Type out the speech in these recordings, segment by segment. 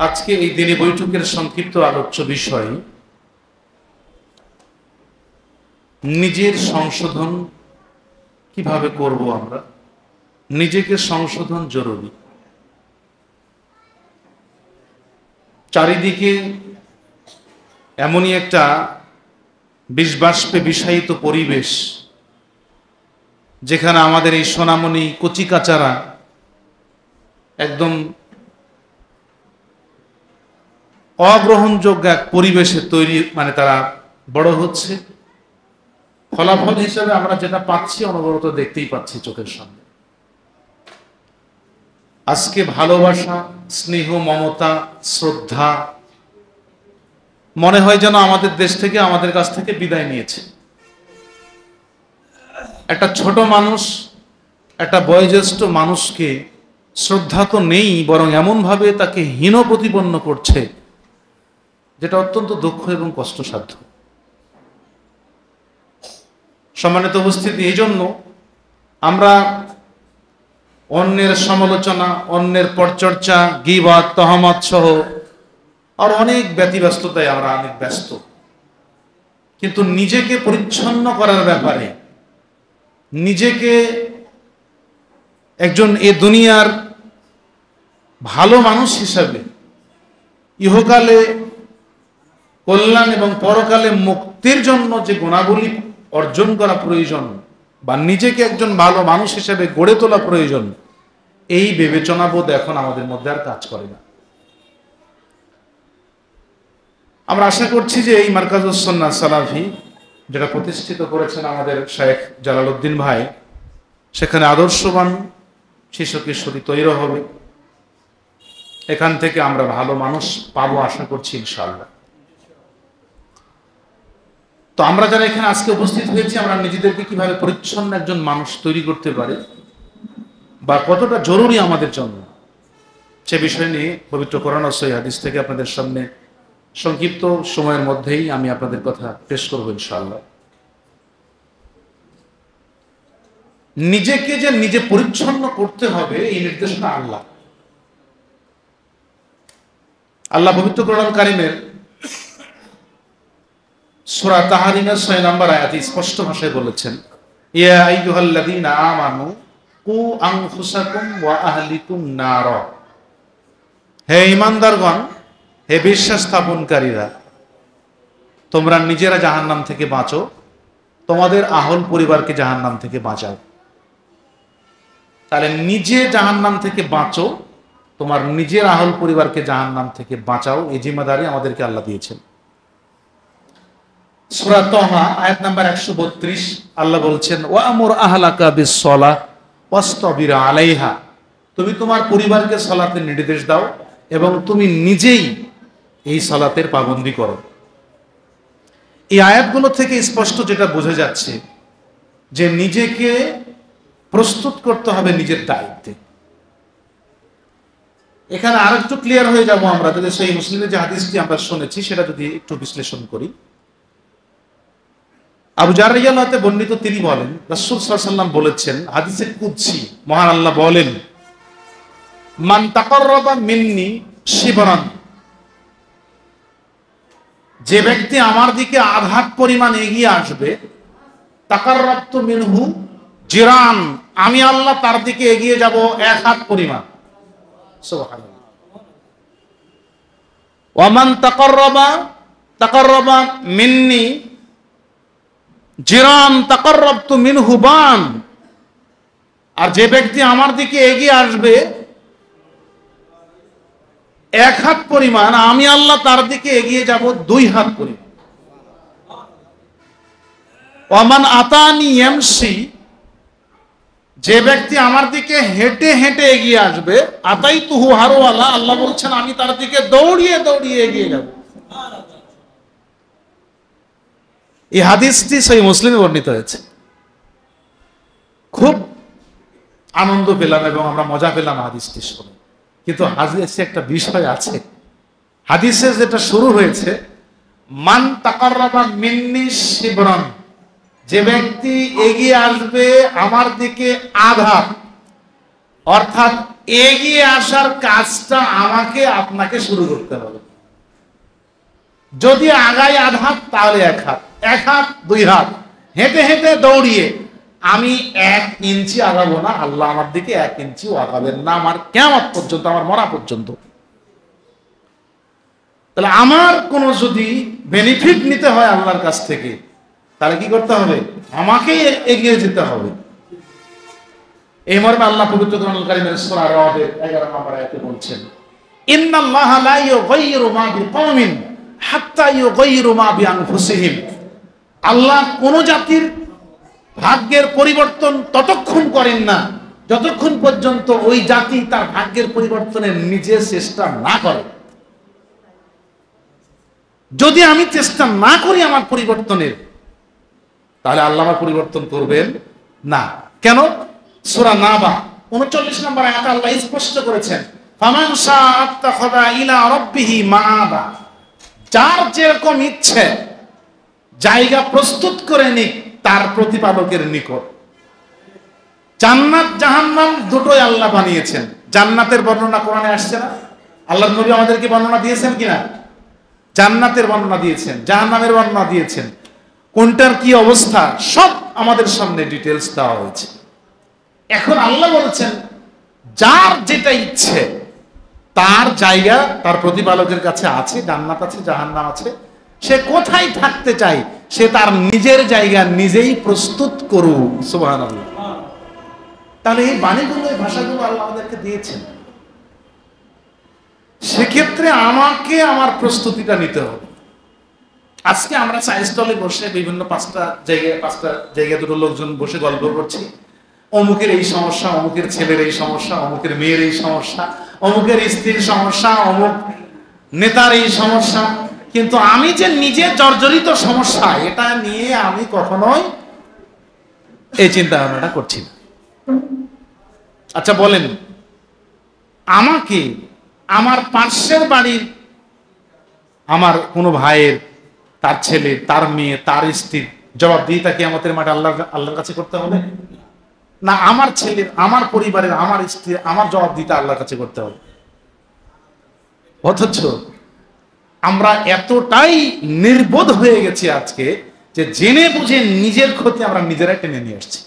আজকে এই দিনে বৈঠকের সংক্ষিপ্ত আলোচ্য বিষয় নিজের সংশোধন কিভাবে করব। আমরা নিজেকে সংশোধন জরুরি। চারিদিকে এমনই একটা বিষবাষ্পে বিষায়িত পরিবেশ, যেখানে আমাদের এই সোনামণি কচিকাচারা একদম অগ্রহণযোগ্য এক পরিবেশে তৈরি, তারা বড় হচ্ছে। ফলাফল হিসেবে আমরা যেটা পাচ্ছি অনবরত দেখতেই পাচ্ছি চোখের সামনে। আজকে ভালোবাসা, স্নেহ, মমতা, শ্রদ্ধা মনে হয় যেন আমাদের দেশ থেকে, আমাদের কাছ থেকে বিদায় নিয়েছে। একটা ছোট মানুষ, একটা বয়োজ্যেষ্ঠ মানুষকে শ্রদ্ধা তো নেই, বরং এমনভাবে তাকে হীন প্রতিপন্ন করছে যেটা অত্যন্ত দুঃখ এবং কষ্টসাধ্য। সম্মানিত উপস্থিতি, এই জন্য আমরা অন্যের সমালোচনা, অন্যের পরচর্চা, গীবত, তহমত সহ আর অনেক ব্যতিব্যস্ততায় আমরা অনেক ব্যস্ত। কিন্তু নিজেকে পরিচ্ছন্ন করার ব্যাপারে, নিজেকে একজন এ দুনিয়ার ভালো মানুষ হিসাবে ইহকালে কল্যাণ এবং পরকালে মুক্তির জন্য যে গুণাবলী অর্জন করা প্রয়োজন, বা নিজেকে একজন ভালো মানুষ হিসেবে গড়ে তোলা প্রয়োজন, এই বিবেচনাবোধ এখন আমাদের মধ্যে আর কাজ করে না। আমরা আশা করছি যে এই মারকাজুস সুন্নাহ সালাফি যেটা প্রতিষ্ঠিত করেছেন আমাদের শেখ জালালউদ্দিন ভাই, সেখানে আদর্শবান শিশু কিশোরী তৈরি হবে। এখান থেকে আমরা ভালো মানুষ পাবো আশা করছি ইনশাআল্লাহ। তো আমরা যারা এখানে আজকে উপস্থিত হয়েছি, আমরা নিজেদেরকে কিভাবে পরিচ্ছন্ন একজন মানুষ তৈরি করতে পারি বা কতটা জরুরি আমাদের জন্য, সে বিষয় নিয়ে পবিত্র কোরআন ও সহিহ হাদিস থেকে আপনাদের সামনে সংক্ষিপ্ত সময়ের মধ্যেই আমি আপনাদের কথা পেশ করব ইনশাআল্লাহ। নিজেকে যে নিজে পরিচ্ছন্ন করতে হবে, এই নির্দেশনা আল্লাহ পবিত্র কোরআন কারীমের সূরা তাহরিমের 6 নম্বর আয়াতে স্পষ্ট ভাষায় বলেছেন, ইয়া আইয়ুহাল্লাযীনা আমানু কু আনফুসাকুম ওয়া আহলিকুম নার। হে ঈমানদারগণ, হে বিশ্বাস স্থাপনকারীরা, তোমরা নিজেরা জাহান্নাম থেকে বাঁচো, তোমাদের আহল পরিবারকে জাহান্নাম থেকে বাঁচাও। তাহলে নিজে জাহান্নাম থেকে বাঁচো, তোমার নিজের আহল পরিবারকে জাহান্নাম থেকে বাঁচাও, এই জিম্মাদারি আমাদেরকে আল্লাহ দিয়েছেন। সূরা তাহা আয়াত নাম্বার 132 আল্লাহ বলছেন, ওয়ামুর আহলাকা বিস-সালাহ ওয়াসতাবির আলাইহা। তুমি তোমার পরিবারকে সালাতের নির্দেশ দাও এবং তুমি নিজেই এই সালাতের পাবন্দি করো। এই আয়াতগুলো থেকে স্পষ্ট যেটা বোঝা যাচ্ছে যে নিজেকে প্রস্তুত করতে হবে নিজের দায়িত্বে। এখানে আরেকটু ক্লিয়ার হয়ে যাব আমরা যদি সেই মুসলিমের যে হাদিসটি আমরা শুনেছি সেটা যদি একটু বিশ্লেষণ করি। আবু জার রাদিয়াল্লাহু আনহু বর্ণিত, তিনি বলেন রাসূল সাল্লাল্লাহু আলাইহি ওয়াসাল্লাম বলেছেন, হাদিসে কুদসি, মহান আল্লাহ বলেন, মান তাকাররাবা মিন্নি শিবরান, যে ব্যক্তি আমার দিকে আঘাত পরিমাণ এগিয়ে আসবে, তাকাররাবতু মিনহু জিরান, আমি আল্লাহ তার দিকে এগিয়ে যাব 1 হাত পরিমাণ। সুবহানাল্লাহ। ওয়া মান তাকাররাবা মিন্নি জিরান তাকাররাবতু মিনহু বান, আর যে ব্যক্তি আমার দিকে এগিয়ে আসবে 1 হাত পরিমাণ, আমি আল্লাহ তার দিকে এগিয়ে যাব 2 হাত পরিমাণ। ওয়ামান আতানি ইয়ামশি, যে ব্যক্তি আমার দিকে হেঁটে হেঁটে এগিয়ে আসবে, আতাইতুহু হারওয়ালা, আল্লাহ বলছেন আমি তার দিকে দৌড়িয়ে দৌড়িয়ে এগিয়ে যাব। এই হাদিসটি সহিহ মুসলিমে বর্ণিত হয়েছে। খুব আনন্দ পেলাম এবং আমরা মজা পেলাম হাদিসটি শুনে। কিন্তু হাদিসে একটা বিষয় আছে। হাদিসে যেটা শুরু হয়েছে, মান তাকাররাবা মিন্নি শিবরান, যে ব্যক্তি এগিয়ে আসবে আমার দিকে আধা, অর্থাৎ এগিয়ে আসার কাজটা আমাকে আপনাকে শুরু করতে হবে। যদি আগায় আধ হাত তাহলে এক হাত, এক হাত দুই হাত, হেঁটে হেঁটে দৌড়িয়ে আমি 1 ইঞ্চি আগাবো না, আল্লাহ আমার দিকে 1 ইঞ্চিও আগাবেন না আমার কিয়ামত পর্যন্ত, আমার মরা পর্যন্ত। তাহলে আমার কোনো যদি বেনিফিট নিতে হয় আল্লাহর কাছ থেকে, তাহলে কি করতে হবে? আমাকে এগিয়ে যেতে হবে। এই মর্মে আল্লাহ পবিত্র কোরআনুল কারীমের সূরা রদের 11 নম্বর আয়াতে বলছেন, ইন্নাল্লাহা লা ইউগাইয়িরু মা বিকওমিন হাত্তা ইউগাইয়িরু মা বিআনফুসিহিম। আল্লাহ কোন জাতির ভাগ্যের পরিবর্তন ততক্ষণ করেন না যতক্ষণ পর্যন্ত ওই জাতি তার ভাগ্যের পরিবর্তনের নিজে চেষ্টা না করে। যদি আমি চেষ্টা না করি আমার পরিবর্তনের, তাহলে আল্লাহ আমার পরিবর্তন করবেন না। কেন? সূরা নাবা 39 নম্বর আয়াতে আল্লাহ স্পষ্ট করেছেন, ফামান শাআ আত্তাখাযা ইলা রাব্বিহি মাআবা। যার যেরকম ইচ্ছে জায়গা প্রস্তুত করে নিক তার প্রতিপালকের নিকট। জান্নাত জাহান্নাম দুটোই আল্লাহ বানিয়েছেন। জান্নাতের বর্ণনা কোরআনে আসছে না? আল্লাহর নবী আমাদেরকে বর্ণনা দিয়েছেন কিনা? জান্নাতের বর্ণনা দিয়েছেন, জাহান্নামের বর্ণনা দিয়েছেন। কোনটার কি অবস্থা সব আমাদের সামনে ডিটেলস দেওয়া হয়েছে। এখন আল্লাহ বলছেন, যার যেটা ইচ্ছে তার জায়গা তার প্রতিপালকের কাছে আছে, জান্নাত আছে, জাহান্নাম আছে। সে কোথায় থাকতে চায় সে তার নিজের জায়গা নিজেই প্রস্তুত করুক। সুবহানাল্লাহ। তাহলে এই বাণীগুলো, এই ভাষাগুলো আল্লাহ আমাদেরকে দিয়েছেন। সেক্ষেত্রে আমাকে আমার প্রস্তুতিটা নিতে হবে। আজকে আমরা চায়ের স্টলে বসে বিভিন্ন পাঁচটা জায়গায় দুটো লোকজন বসে গল্প করছি, অমুকের এই সমস্যা, অমুকের ছেলের এই সমস্যা, অমুকের মেয়ের এই সমস্যা, অমুকের স্ত্রীর সমস্যা, অমুক নেতার এই সমস্যা। কিন্তু আমি যে নিজে জর্জরিত সমস্যা, এটা নিয়ে আমি কখনোই এই চিন্তা ভাবনাটা করছি না। আচ্ছা বলেন, আমাকে আমার পার্শ্বের বাড়ির আমার কোনো ভাইয়ের, তার ছেলে, তার মেয়ে, তার স্ত্রীর জবাবদিহিতা কিয়ামতের মাঠে আল্লাহর কাছে করতে হবে না? আমার ছেলের, আমার পরিবারের, আমার স্ত্রীর, আমার জবাবদিহিতা আল্লাহর কাছে করতে হবে। অথচ আমরা এতটাই নির্বোধ হয়ে গেছি আজকে যে জেনে বুঝে নিজের ক্ষতি আমরা নিজেরাই টেনে নিয়ে আসছি।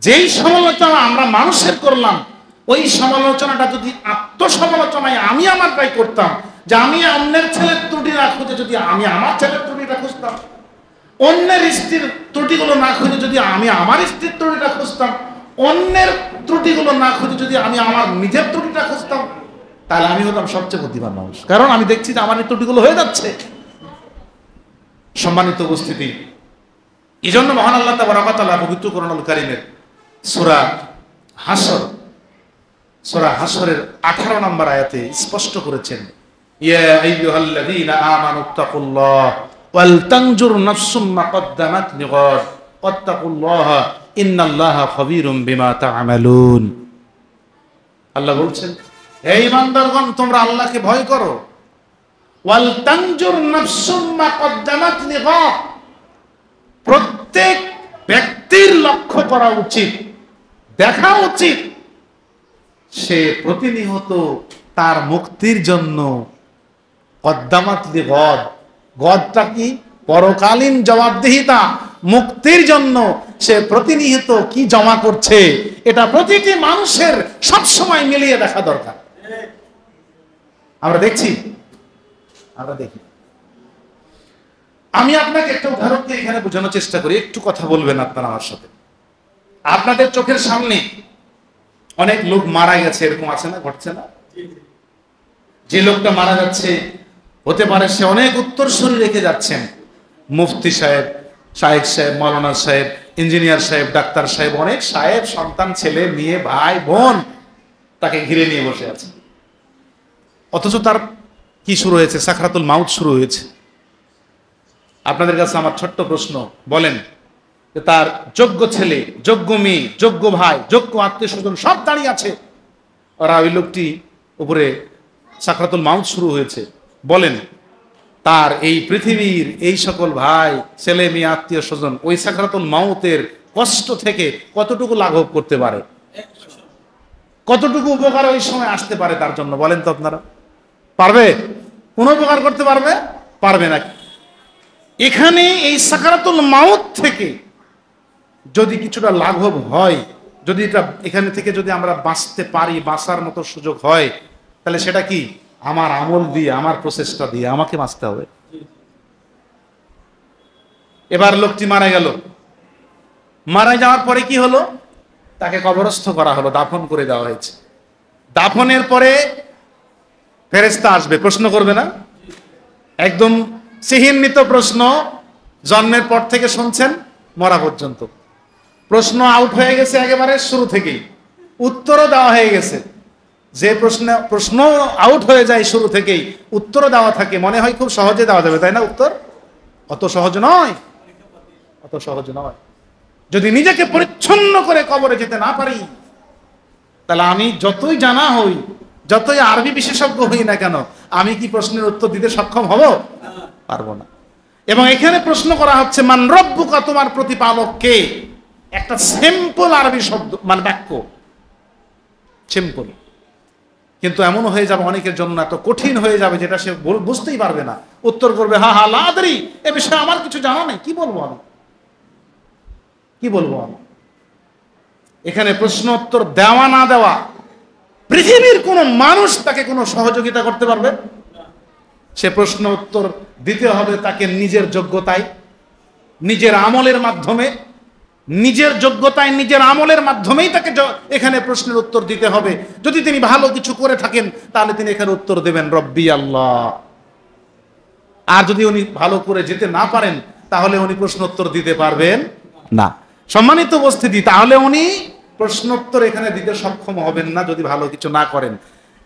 যেই সমালোচনা আমরা মানুষের করলাম, ওই সমালোচনাটা যদি আত্মসমালোচনায় আমি আমারটাই করতাম, যে আমি অন্যের ছেলের ত্রুটি না খুঁজে যদি আমি আমার ছেলের ত্রুটিটা খুঁজতাম, অন্যের স্ত্রীর ত্রুটিগুলো না খুঁজে যদি আমি আমার স্ত্রীর ত্রুটিটা খুঁজতাম, অন্যের ত্রুটিগুলো না খুঁজে যদি আমি আমার নিজের ত্রুটিটা খুঁজতাম, তাহলে আমি হতাম সবচেয়ে বুদ্ধিমান মানুষ। কারণ আমি দেখছি যে আমার এই ত্রুটিগুলো হয়ে যাচ্ছে। সম্মানিত উপস্থিতি, এই জন্য মহান আল্লাহ তাবারক ওয়া তাআলা পবিত্র কোরআনুল কারীমের সূরা হাশরের 18 নম্বর আয়াতে স্পষ্ট করেছেন, ইয়া আইয়ুহাল্লাযীনা আমানুত্তাকুল্লাহ ওয়াল তানজুর নাফসুম মা কদ্দামাত লিগাদ ওয়াত্তাকুল্লাহা ইন্নাল্লাহা খাবীরুম বিমা তা'মালুন। আল্লাহ বলছেন, হে ঈমানদারগণ, তোমরা আল্লাহকে ভয় করো। ওয়াল তানজুর নাফসুম মা কদ্দামাত লিগাদ, প্রত্যেক ব্যক্তির লক্ষ্য করা উচিত, দেখা উচিত সে প্রতিনিয়ত তার মুক্তির জন্য কদ্দামাত লিগাদ, গদটা কি? পরকালীন জবাবদিহিতা। মুক্তির জন্য সে প্রতিনিয়ত কি জমা করছে, এটা প্রতিটি মানুষের সব সময় মিলিয়ে দেখা দরকার। আমরা দেখি। আমি আপনাকে একটা উদাহরণ দিয়ে এখানে বোঝানোর চেষ্টা করি, একটু কথা বলবেন আপনারা আমার সাথে। আপনাদের চোখের সামনে অনেক লোক মারা গেছে, এরকম আছে না, ঘটছে না? যে লোকটা মারা যাচ্ছে হতে পারে সে অনেক উত্তরসূরি রেখে যাচ্ছেন, মুফতি সাহেব, শায়েখ সাহেব, মাওলানা সাহেব, ইঞ্জিনিয়ার সাহেব, ডাক্তার সাহেব, অনেক সাহেব, সন্তান, ছেলে, মেয়ে, ভাই, বোন তাকে ঘিরে নিয়ে বসে আছে। অথচ তার কি শুরু হয়েছে? সাকরাতুল মাউত শুরু হয়েছে। আপনাদের কাছে আমার ছোট্ট প্রশ্ন, বলেন যে তার যোগ্য ছেলে, যোগ্য মেয়ে, যোগ্য ভাই, যোগ্য আত্মীয় স্বজন সব দাঁড়িয়ে আছে, ওরা ওই লোকটি উপরে সাকরাতুল মাউত শুরু হয়েছে, বলেন তার এই পৃথিবীর এই সকল ভাই, ছেলে, মেয়ে, আত্মীয় স্বজন ওই সাকরাতুল মাউতের কষ্ট থেকে কতটুকু লাঘব করতে পারে? কতটুকু উপকার ওই সময় আসতে পারে তার জন্য বলেন তো আপনারা? পারবে? কোনো উপকার করতে পারবে? পারবে না। এখানে এই সাকারাতুল মাউত থেকে যদি কিছুটা লাঘব হয়, যদি এটা এখানে থেকে যদি আমরা বাঁচতে পারি, বাঁচার মতো সুযোগ হয়, তাহলে সেটা কি? আমার আমল দিয়ে, আমার প্রচেষ্টা দিয়ে আমাকে বাঁচতে হবে। এবার লোকটি মারা গেল, মারা যাওয়ার পরে কি হলো? তাকে কবরস্থ করা হলো, দাফন করে দেওয়া হয়েছে। দাফনের পরে ফেরেশতা আসবে, প্রশ্ন করবে না? একদম চিহ্নিত প্রশ্ন, জন্মের পর থেকে শুনছেন মরা পর্যন্ত। প্রশ্ন আউট হয়ে গেছে একেবারে শুরু থেকেই, উত্তরও দেওয়া হয়ে গেছে। যে প্রশ্ন আউট হয়ে যায় শুরু থেকেই, উত্তরও দেওয়া থাকে, মনে হয় খুব সহজে দেওয়া যাবে, তাই না? উত্তর অত সহজ নয়, অত সহজ নয়। যদি নিজেকে পরিচ্ছন্ন করে কবরে যেতে না পারি, তাহলে আমি যতই জানা হই, যতই আরবি বিশেষজ্ঞ হই না কেন, আমি কি প্রশ্নের উত্তর দিতে সক্ষম হব? পারবো না। এবং এখানে প্রশ্ন করা হচ্ছে মান রব্বুকা, তোমার প্রতিপালক কে? একটা সিম্পল আরবি শব্দ, মানে বাক্য, সিম্পল, কিন্তু এমন হয়ে যাবে অনেকের জন্য এত কঠিন হয়ে যাবে যেটা সে বুঝতেই পারবে না। উত্তর করবে হা হা লা আদরি, এ বিষয়ে আমার কিছু জানা নেই, কি বলবো আমি, কি বলবো আমি? এখানে প্রশ্ন উত্তর দেওয়া না দেওয়া, পৃথিবীর কোন মানুষ তাকে কোনো সহযোগিতা করতে পারবে? সে প্রশ্ন উত্তর দিতে হবে তাকে নিজের যোগ্যতায়, নিজের আমলের মাধ্যমে, নিজের যোগ্যতায়, নিজের আমলের মাধ্যমেই তাকে এখানে প্রশ্নের উত্তর দিতে হবে। যদি তিনি ভালো কিছু করে থাকেন তাহলে তিনি এখানে উত্তর দেবেন রব্বি আল্লাহ। আর যদি উনি ভালো করে যেতে না পারেন তাহলে উনি প্রশ্ন উত্তর দিতে পারবেন না। সম্মানিত উপস্থিতি, তাহলে উনি প্রশ্নোত্তর এখানে দিতে সক্ষম হবেন না যদি ভালো কিছু না করেন।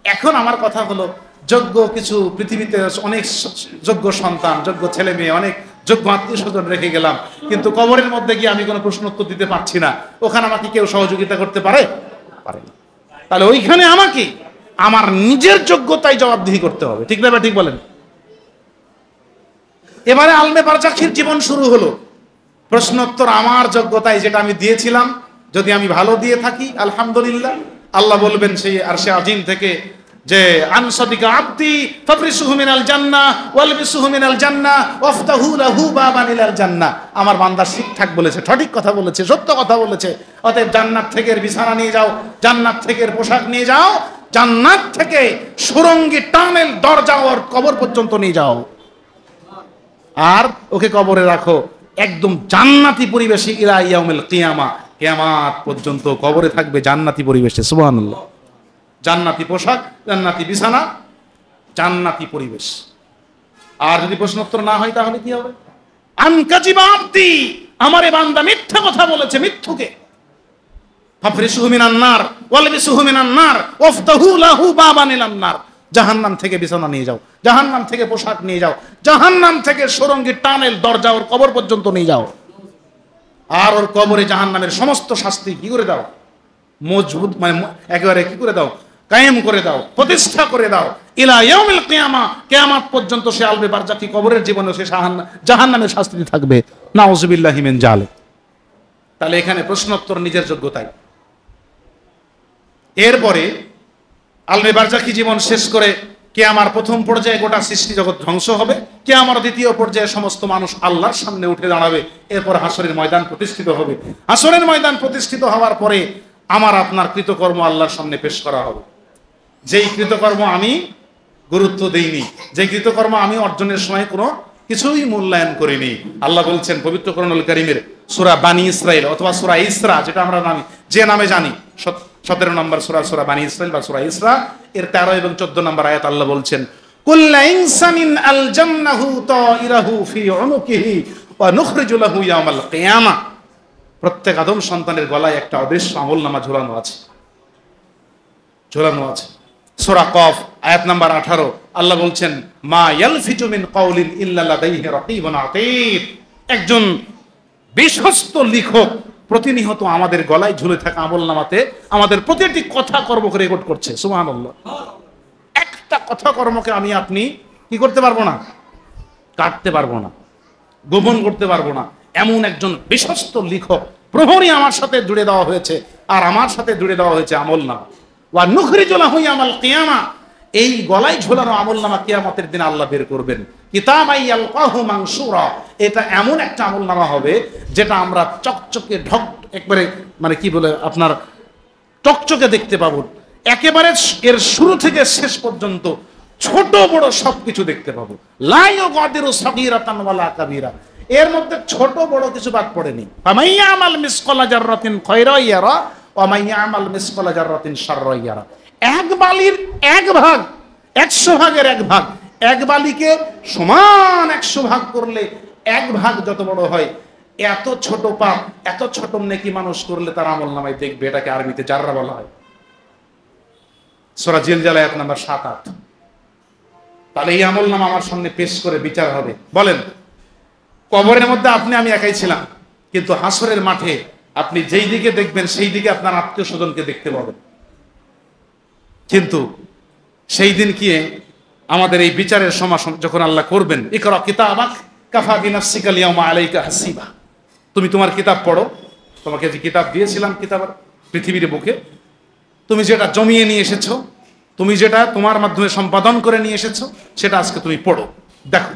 এখন আমার কথা হলো, যোগ্য কিছু পৃথিবীতে অনেক যোগ্য সন্তান, যোগ্য ছেলে মেয়ে, অনেক যোগ্য আত্মীয় স্বজন রেখে গেলাম, কিন্তু কবরের মধ্যে গিয়ে আমি কোনো প্রশ্ন উত্তর দিতে পারছি না, ওখানে আমাকে কেউ সহযোগিতা করতে পারে? পারে না। তাহলে ওইখানে আমাকে আমার নিজের যোগ্যতায় জবাবদিহি করতে হবে, ঠিক না? ঠিক বলেন। এবারে আলমে বারজাখির জীবন শুরু হলো। প্রশ্নোত্তর আমার যোগ্যতায় যেটা আমি দিয়েছিলাম, যদি আমি ভালো দিয়ে থাকি আলহামদুলিল্লাহ, আল্লাহ বলবেন সেই আরশে আজিম থেকে যে আনসাদিকা আব্দি ফাফরিসুহু মিনাল জান্নাহ ওয়ালবিসুহু মিনাল জান্নাহ ওয়াফতাহু লাহু বাবান ইলাল জান্নাহ। আমার বান্দা ঠিকঠাক বলেছে, সঠিক কথা বলেছে, সত্য কথা বলেছে, অতএব জান্নাত থেকে বিছানা নিয়ে যাও, জান্নাত থেকে পোশাক নিয়ে যাও, জান্নাত থেকে সুরঙ্গি টানেল দরজা ওর কবর পর্যন্ত নিয়ে যাও, আর ওকে কবরে রাখো একদম জান্নাতি পরিবেশে ইলা ইয়াউমিল কিয়ামা, কিয়ামত পর্যন্ত কবরে থাকবে জান্নাতি পরিবেশে। সুবহানাল্লাহ। জান্নাতি পোশাক, জান্নাতি বিছানা, জান্নাতি পরিবেশ। আর যদি প্রশ্নোত্তর না হয় তাহলে কি হবে? আনকাজিবা আব্দি, আমারে বান্দা মিথ্যা কথা বলেছে, মিথ্যুকে। ফাফরিসুহু মিনান নার ওয়ালবিসুহু মিনান নার ওয়াফতাহু লাহু বাবান ইলান নার। জাহান্নাম থেকে বিছানা নিয়ে যাও, জাহান্নাম থেকে পোশাক নিয়ে যাও, জাহান্নাম থেকে সুরঙ্গি টানেল দরজা ওর কবর পর্যন্ত নিয়ে যাও, আর ওর কবরে জাহান্নামের সমস্ত শাস্তি কি করে দাও? মজবুত, মানে একেবারে কি করে দাও? কায়েম করে দাও, প্রতিষ্ঠা করে দাও। ইলা ইয়াউমিল কিয়ামা, কিয়ামত পর্যন্ত সে আলবে বারজাখি কবরের জীবনে সে জাহান্নামের শাস্তি থাকবে। নাউযুবিল্লাহি মিন জালিক। তাহলে এখানে প্রশ্নোত্তর নিজের যোগ্যতায়। এরপরে আলবে বারজাখি জীবন শেষ করে কিয়ামার প্রথম পর্যায়ে গোটা সৃষ্টি জগৎ ধ্বংস হবে, কিয়ামার দ্বিতীয় পর্যায়ে সমস্ত মানুষ আল্লাহর সামনে উঠে দাঁড়াবে, এরপর হাসরের ময়দান প্রতিষ্ঠিত হবে। হাসরের ময়দান প্রতিষ্ঠিত হওয়ার পরে আমার আপনার কৃতকর্ম আল্লাহর সামনে পেশ করা হবে। যেই কৃতকর্ম আমি গুরুত্ব দেইনি, যে কৃতকর্ম আমি অর্জনের সময় কোনো কিছুই মূল্যায়ন করিনি, আল্লাহ বলছেন পবিত্র কোরআনুল কারীমের সূরা বানী ইসরাইল অথবা সূরা ইসরা, যেটা আমরা যে নামে জানি, 17 নম্বর সূরা, সূরা বানী ইসরাইল বা সূরা ইসরা, এর 13 এবং 14 নম্বর আয়াত আল্লাহ বলছেন কুল্লা ইনসানিন আলজামনাহু তাইরাহু ফি উনুকিহি ওয়া নুখরিজু লাহু ইয়াওমাল কিয়ামা। প্রত্যেক আদম সন্তানের গলায় একটা অদৃশ্য আমলনামা ঝোলানো আছে, ঝোলানো আছে। সূরা কফ আয়াত নাম্বার 18 আল্লাহ বলছেন মা ইয়ালফিজু মিন কাউলিন ইল্লা লাদাইহি রাকিবুন আতীদ। একজন বিশ্বস্ত লেখক প্রতিনিয়ত আমাদের গলায় ঝুলে থাকা আমলনামাতে আমাদের প্রতিটি কথা কর্মকে রেকর্ড করছে। সুবহানাল্লাহ। একটা কথা কর্মকে আমি আপনি কি করতে পারবো না? কাটতে পারবো না, গোপন করতে পারবো না। এমন একজন বিশ্বস্ত লেখক প্রহরী আমার সাথে জুড়ে দেওয়া হয়েছে, আর আমার সাথে জুড়ে দেওয়া হয়েছে আমলনামা। ওয়া নুখরিজু লাহু ইয়াওমাল কিয়ামা, এই গলায় ঝোলানো আমলনামা কিয়ামতের দিন আল্লাহ বের করবেন। কিতাবাই ইয়ালকাহু মানসুরা, এটা এমন একটা আমলনামা হবে যেটা আমরা চকচকে ঢক একবারে মানে কি বলে আপনার চকচকে দেখতে পাবো, একেবারে এর শুরু থেকে শেষ পর্যন্ত ছোট বড় সবকিছু দেখতে পাবো। লা ইউগাদিরু সাগীরাতান ওয়ালা কাবীরা, এর মধ্যে ছোট বড় কিছু বাদ পড়েনি। ফামাইয়া আমাল মিসকালা জাররাতিন খায়রা ইয়ারা ওয়া মাইয়া আমাল মিসকালা জাররাতিন শাররা ইয়ারা। এক বালির এক ভাগ, 100 ভাগের এক ভাগ, এক বালিকে সমান 100 ভাগ করলে এক ভাগ যত বড় হয়, এত ছোট পাপ, এত ছোট নেকি মানুষ করলে তার আমলনামায় দেখবে। এটাকে আরবিতে জাররা বলা হয়। সূরা জিলজাল আয়াত নাম্বার 7-8। তাহলে এই আমলনামা আমার সামনে পেশ করে বিচার হবে। বলেন, কবরের মধ্যে আপনি আমি একাই ছিলাম, কিন্তু হাসরের মাঠে আপনি যেই দিকে দেখবেন সেই দিকে আপনার আত্মীয় স্বজনকে দেখতে পাবেন। কিন্তু সেই দিন কি আমাদের এই বিচারের সমাধান যখন আল্লাহ করবেন, ইকরা কিতাবাক কাফা বিনাফসিকা আল-ইয়াওমা আলাইকা হাসিবা, তুমি তোমার কিতাব পড়ো, তোমাকে যে কিতাব দিয়েছিলাম কিতাব পৃথিবীর বুকে, তুমি যেটা জমিয়ে নিয়ে এসেছো, তুমি যেটা তোমার মাধ্যমে সম্পাদন করে নিয়ে এসেছো, সেটা আজকে তুমি পড়ো, দেখো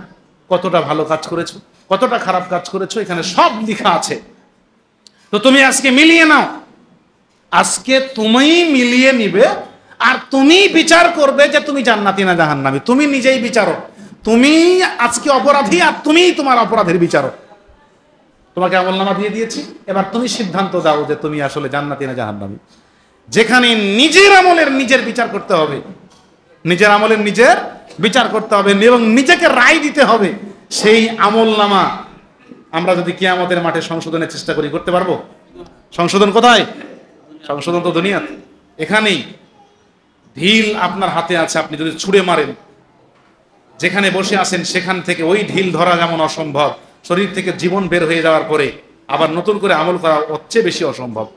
কতটা ভালো কাজ করেছো, কতটা খারাপ কাজ করেছো, এখানে সব লেখা আছে। তো তুমি আজকে মিলিয়ে নাও, আজকে তুমি মিলিয়ে নিবে আর তুমি বিচার করবে যে তুমি জান্নাতি না জাহান্নামী। তুমি নিজেই বিচারক, তুমি আজকে অপরাধী আর তুমিই তোমার অপরাধের বিচারক। তোমাকে আমলনামা দিয়ে দিয়েছি, এবার তুমি সিদ্ধান্ত দাও যে তুমি আসলে জান্নাতি না জাহান্নামী। যেখানে নিজের আমলের নিজের বিচার করতে হবে, নিজের আমলের নিজের বিচার করতে হবে এবং নিজেকে রায় দিতে হবে, সেই আমলনামা আমরা যদি কিয়ামতের মাঠে সংশোধনের চেষ্টা করি, করতে পারবো? সংশোধন কোথায়? সংশোধন তো দুনিয়াতে, এখানেই। ঢিল আপনার হাতে আছে, আপনি যদি ছুঁড়ে মারেন, যেখানে বসে আছেন সেখান থেকে ওই ঢিল ধরা যেমন অসম্ভব, শরীর থেকে জীবন বের হয়ে যাওয়ার পরে আবার নতুন করে আমল করা হচ্ছে বেশি অসম্ভব।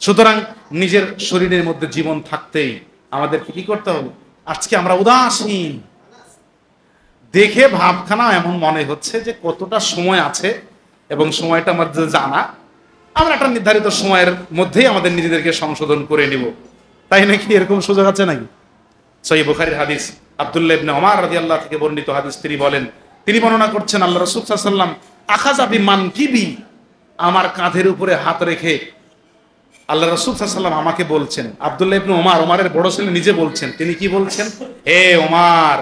সুতরাং নিজের শরীরের মধ্যে জীবন থাকতেই আমাদেরকে কি করতে হবে? আজকে আমরা উদাসীন, দেখে ভাবখানা এমন মনে হচ্ছে যে কতটা সময় আছে এবং সময়টা আমাদের জানা, আমরা একটা নির্ধারিত সময়ের মধ্যেই আমাদের নিজেদেরকে সংশোধন করে নিব, তাই নাকি? এরকম সুযোগ আছে নাকি? সহিহ বুখারীর হাদিস, আব্দুল্লাহ ইবনে ওমর রাদিয়াল্লাহু থেকে বর্ণিত হাদিস, তিনি বলেন, তিনি বর্ণনা করছেন আল্লাহ রাসূল সাল্লাল্লাহু আলাইহি ওয়াসাল্লাম আখাযা বিমানকিবি, আমার কাঁধের উপরে হাত রেখে আল্লাহ রাসূল সাল্লাল্লাহু আলাইহি ওয়াসাল্লাম আমাকে বলছেন, আব্দুল্লাহ ইবনে ওমর, ওমরের বড় ছেলে নিজে বলছেন, তিনি কি বলছেন? হে ওমর,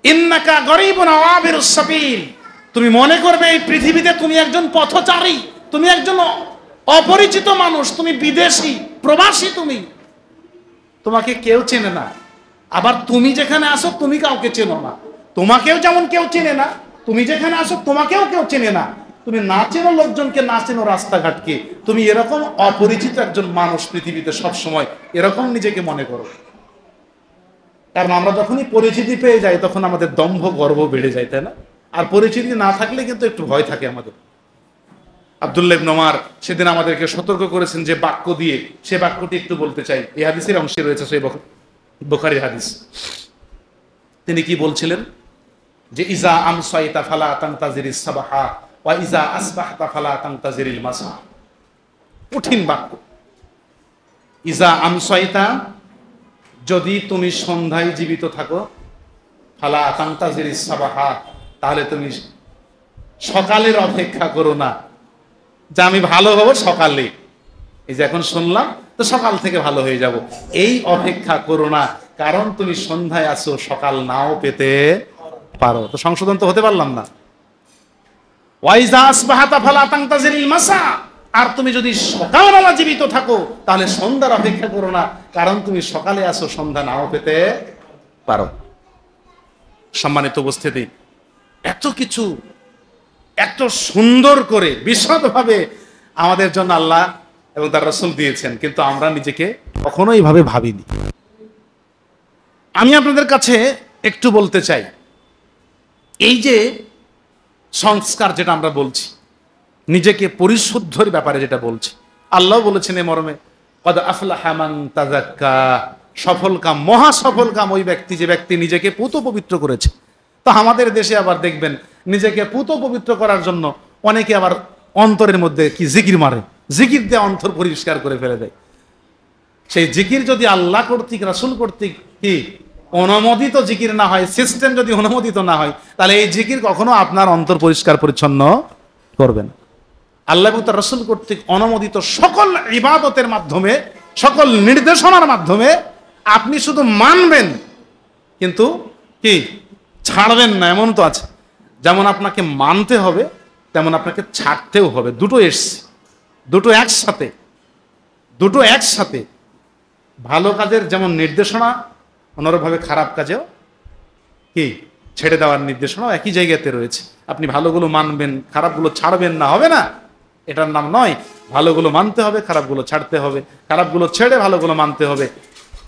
ইন্নাকা গরীবুন আওয়াবিরুস সাবিল, তুমি মনে করবে এই পৃথিবীতে তুমি একজন পথচারী, তুমি একজন অপরিচিত মানুষ, তুমি বিদেশী প্রবাসী, তোমাকে কেউ চেনে না। আবার তুমি যেখানে আসো তুমি কাউকে চেনো না, তোমাকেও যেমন কেউ চেনে না, তুমি যেখানে আসো তোমাকেও কেউ চেনে না, তুমি না চেনো লোকজনকে, না চেনো রাস্তাঘাটকে, তুমি এরকম অপরিচিত একজন মানুষ পৃথিবীতে সব সময় এরকম নিজেকে মনে করো। কারণ আমরা যখনই পরিচিতি পেয়ে যাই তখন আমাদের দম্ভ গর্ব বেড়ে যায়, তাই না? আর পরিচিতি না থাকলে কিন্তু একটু ভয় থাকে আমাদের। আব্দুল্লাহ ইবনে ওমর সেদিন আমাদেরকে সতর্ক করেছেন যে বাক্য দিয়ে, সে বাক্যটি একটু বলতে চাই। এই হাদিসের অংশে রয়েছে সহিহ বুখারীর হাদিস। তিনি কি বলছিলেন? যে ইজা আমসাইতা ফালা তানতাজিরিস সাবাহা ওয়া ইজা আসবাহতা ফালা তানতাজিরিল মাসা। কঠিন বাক্য। ইজা আমসাইতা, যদি তুমি সন্ধ্যায় জীবিত থাকো, ফালা তানতাজিরিস সাবাহা, তাহলে তুমি সকালের অপেক্ষা করো না যে আমি ভালো হব সকালে, এই যে এখন শুনলাম তো সকাল থেকে ভালো হয়ে যাব, এই অপেক্ষা করো না, কারণ তুমি সন্ধ্যায় আছো, সকাল নাও পেতে পারো। তো সংশোধন তো হতে পারলাম না। ওয়াইজা আসবাহাতা ফালা তানতাজিরিল মাসা, আর তুমি যদি সকালবেলা জীবিত থাকো তাহলে সন্ধ্যার অপেক্ষা করো না, কারণ তুমি সকালে আছো, সন্ধ্যা নাও পেতে পারো। সম্মানিত উপস্থিতি, এত কিছু এত সুন্দর করে বিশদভাবে আমাদের জন্য আল্লাহ এবং তার রাসূল দিয়েছেন, কিন্তু আমরা নিজেকে কখনো এইভাবে ভাবিনি। আমি আপনাদের কাছে একটু বলতে চাই, এই যে সংস্কার যেটা আমরা বলছি, নিজেকে পরিশুদ্ধর ব্যাপারে যেটা বলছি, আল্লাহ বলেছেন এ মর্মে, কদ আফলাহা মান তাযাক্কা, সফল কাম, মহা সফল কাম ওই ব্যক্তি যে ব্যক্তি নিজেকে পুত পবিত্র করেছে। তো আমাদের দেশে আবার দেখবেন নিজেকে পুত পবিত্র করার জন্য অনেকে আবার অন্তরের মধ্যে কি জিকির মারে, জিকির দিয়ে অন্তর পরিষ্কার করে ফেলে দেয়। সেই জিকির যদি আল্লাহ কর্তৃক, রাসূল কর্তৃক কি অনুমোদিত জিকির না হয়, সিস্টেম যদি অনুমোদিত না হয়, তাহলে এই জিকির কখনো আপনার অন্তর পরিষ্কার পরিচ্ছন্ন করবে না। আল্লাহ এবং তার রাসূল কর্তৃক অনুমোদিত সকল ইবাদতের মাধ্যমে, সকল নির্দেশনার মাধ্যমে আপনি শুধু মানবেন, কিন্তু কি ছাড়বেন না, এমন তো আছে। যেমন আপনাকে মানতে হবে, তেমন আপনাকে ছাড়তেও হবে। দুটো এসছে, দুটো একসাথে। ভালো কাজের যেমন নির্দেশনা, অনুরূপভাবে খারাপ কাজেও কি ছেড়ে দেওয়ার নির্দেশনাও একই জায়গাতে রয়েছে। আপনি ভালোগুলো মানবেন, খারাপগুলো ছাড়বেন না, হবে না। এটার নাম নয়। ভালোগুলো মানতে হবে, খারাপগুলো ছাড়তে হবে, খারাপগুলো ছেড়ে ভালোগুলো মানতে হবে।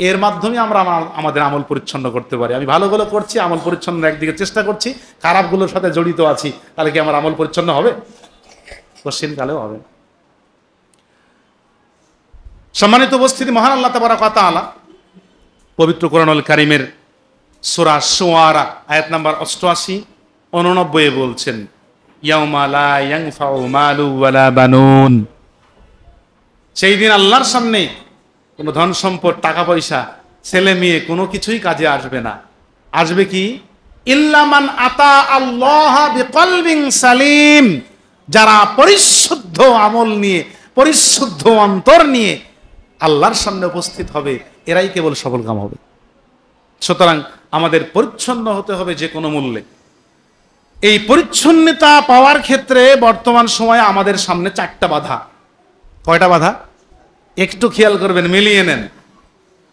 এর মাধ্যমে আমরা আমাদের আমল পরিচ্ছন্ন করতে পারি। আমি ভালোগুলো করছি, আমল পরিচ্ছন্ন একদিকে চেষ্টা করছি, খারাপগুলোর সাথে জড়িত আছি, তাহলে কি আমার আমল পরিচ্ছন্ন হবে? কোশ্চিনকালেও হবে। সম্মানিত উপস্থিতি, মহান আল্লাহ তাবারক ওয়া তাআলা পবিত্র কোরআনুল কারীমের সূরা শুআরা আয়াত নাম্বার 88-89 বলছেন, ইয়াউমা লা ইয়ানফাউ মালু ওয়ালা বানুন। সেই দিন আল্লাহর সামনে কোনো ধন সম্পদ, টাকা পয়সা, ছেলে মেয়ে কোনো কিছুই কাজে আসবে না। আসবে কি? ইল্লা মান আতা আল্লাহ বিকলবিন সালিম। যারা পরিশুদ্ধ আমল নিয়ে, পরিশুদ্ধ অন্তর নিয়ে আল্লাহর সামনে উপস্থিত হবে, এরাই কেবল সফলকাম হবে। সুতরাং আমাদের পরিচ্ছন্ন হতে হবে যে কোনো মূল্যে। এই পরিচ্ছন্নতা পাওয়ার ক্ষেত্রে বর্তমান সময়ে আমাদের সামনে 4টা বাধা। কয়টা বাধা? একটু খেয়াল করবেন, মিলিয়ে নেন।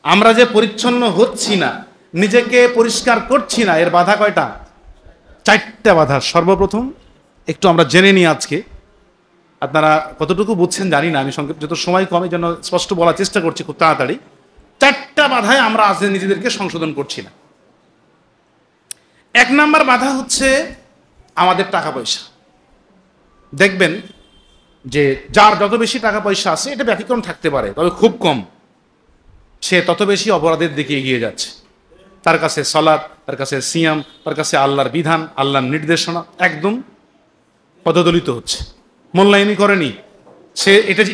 আমরা যে পরিচ্ছন্ন হচ্ছি না, নিজেকে পরিষ্কার করছি না, এর বাধা কয়টা? 4টা বাধা। সর্বপ্রথম একটু আমরা জেনে নিই আজকে। আপনারা কতটুকু বুঝছেন জানি না, আমি সংক্ষেপ, যত সময় কমে যেন স্পষ্ট বলার চেষ্টা করছি খুব তাড়াতাড়ি। 4টা বাধায় আমরা আজ নিজেদেরকে সংশোধন করছি না। 1 নাম্বার বাধা হচ্ছে আমাদের টাকা পয়সা। দেখবেন যে যার যত বেশি টাকা পয়সা আছে, এটা ব্যতিক্রম থাকতে পারে, তবে খুব কম, সে তত বেশি অপরাধের দিকে এগিয়ে যাচ্ছে। তার কাছে সালাত, তার কাছে সিয়াম, তার কাছে আল্লাহর বিধান, আল্লাহর নির্দেশনা একদম পদদলিত হচ্ছে, মূল্যায়নই করেনি সে।